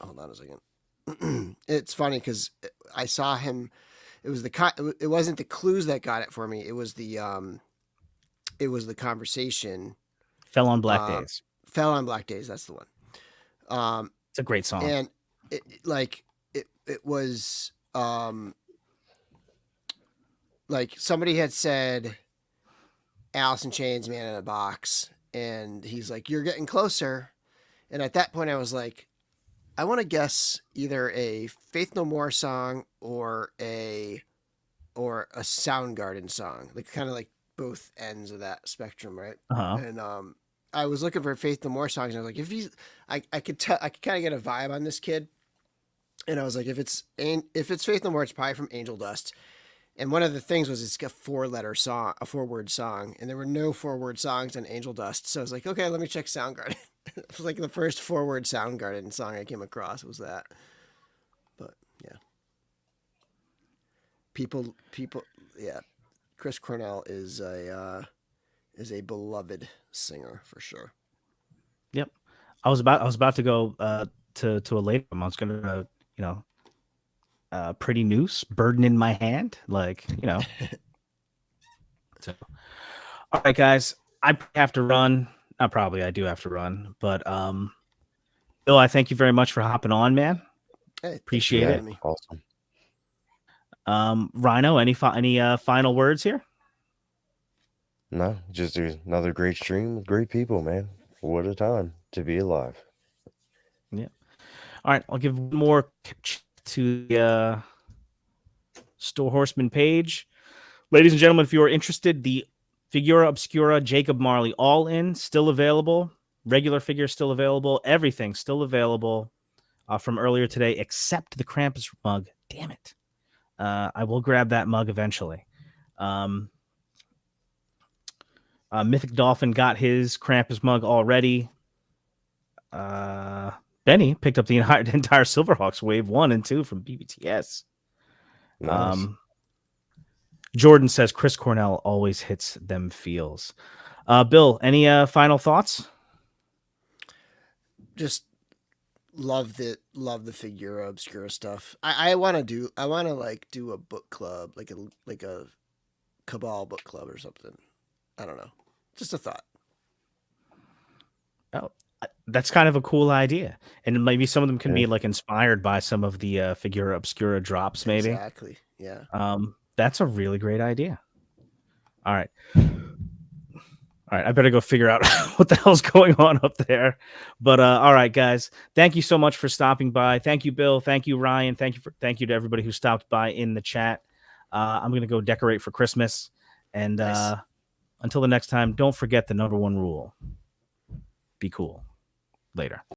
Hold on a second. It's funny because I saw him. it was it wasn't the clues that got it for me. It was the conversation. Fell on Black Days. Fell on Black Days. That's the one. It's a great song. And it was like somebody had said Alice in Chains, Man in a Box, and he's like, "You're getting closer." And at that point I was like, I want to guess either a Faith No More song or a Soundgarden song, like kind of like both ends of that spectrum, right? And I was looking for Faith No More songs, and I was like, if he's, I could kind of get a vibe on this kid, and I was like, if it's Faith No More, it's probably from Angel Dust. And one of the things was it's a 4-word song, and there were no 4-word songs on Angel Dust, so I was like, okay, let me check Soundgarden. It was like the first 4-word Soundgarden song I came across was that. But yeah, people, yeah, Chris Cornell is a beloved singer for sure. Yep, I was about to go to a later one. I was gonna Pretty Noose, Burden in My Hand, like So, all right, guys, I have to run. Not probably, I do have to run, but Bill, I thank you very much for hopping on, man. Hey, appreciate it. Awesome. Rhino, any final words here? No, just another great stream with great people, man. What a time to be alive. Yeah. All right, I'll give one more to the Store Horseman page. Ladies and gentlemen, if you are interested, the Figura Obscura Jacob Marley all-in still available. Regular figures still available. Everything still available from earlier today, except the Krampus mug. Damn it. I will grab that mug eventually. Mythic Dolphin got his Krampus mug already. Benny picked up the entire Silverhawks Wave 1 and 2 from BBTS. Nice. Jordan says Chris Cornell always hits them feels. Bill, any final thoughts? Just love the Figura Obscura stuff. I want to do a book club, like a Cabal book club or something. I don't know. Just a thought. Oh, that's kind of a cool idea, and maybe some of them can be like inspired by some of the Figura Obscura drops. Maybe Exactly. Yeah. That's a really great idea. All right. I better go figure out what the hell's going on up there. But all right, guys, thank you so much for stopping by. Thank you, Bill. Thank you, Ryan. Thank you to everybody who stopped by in the chat. I'm gonna go decorate for Christmas, and Nice. Until the next time, don't forget the #1 rule: be cool. Later.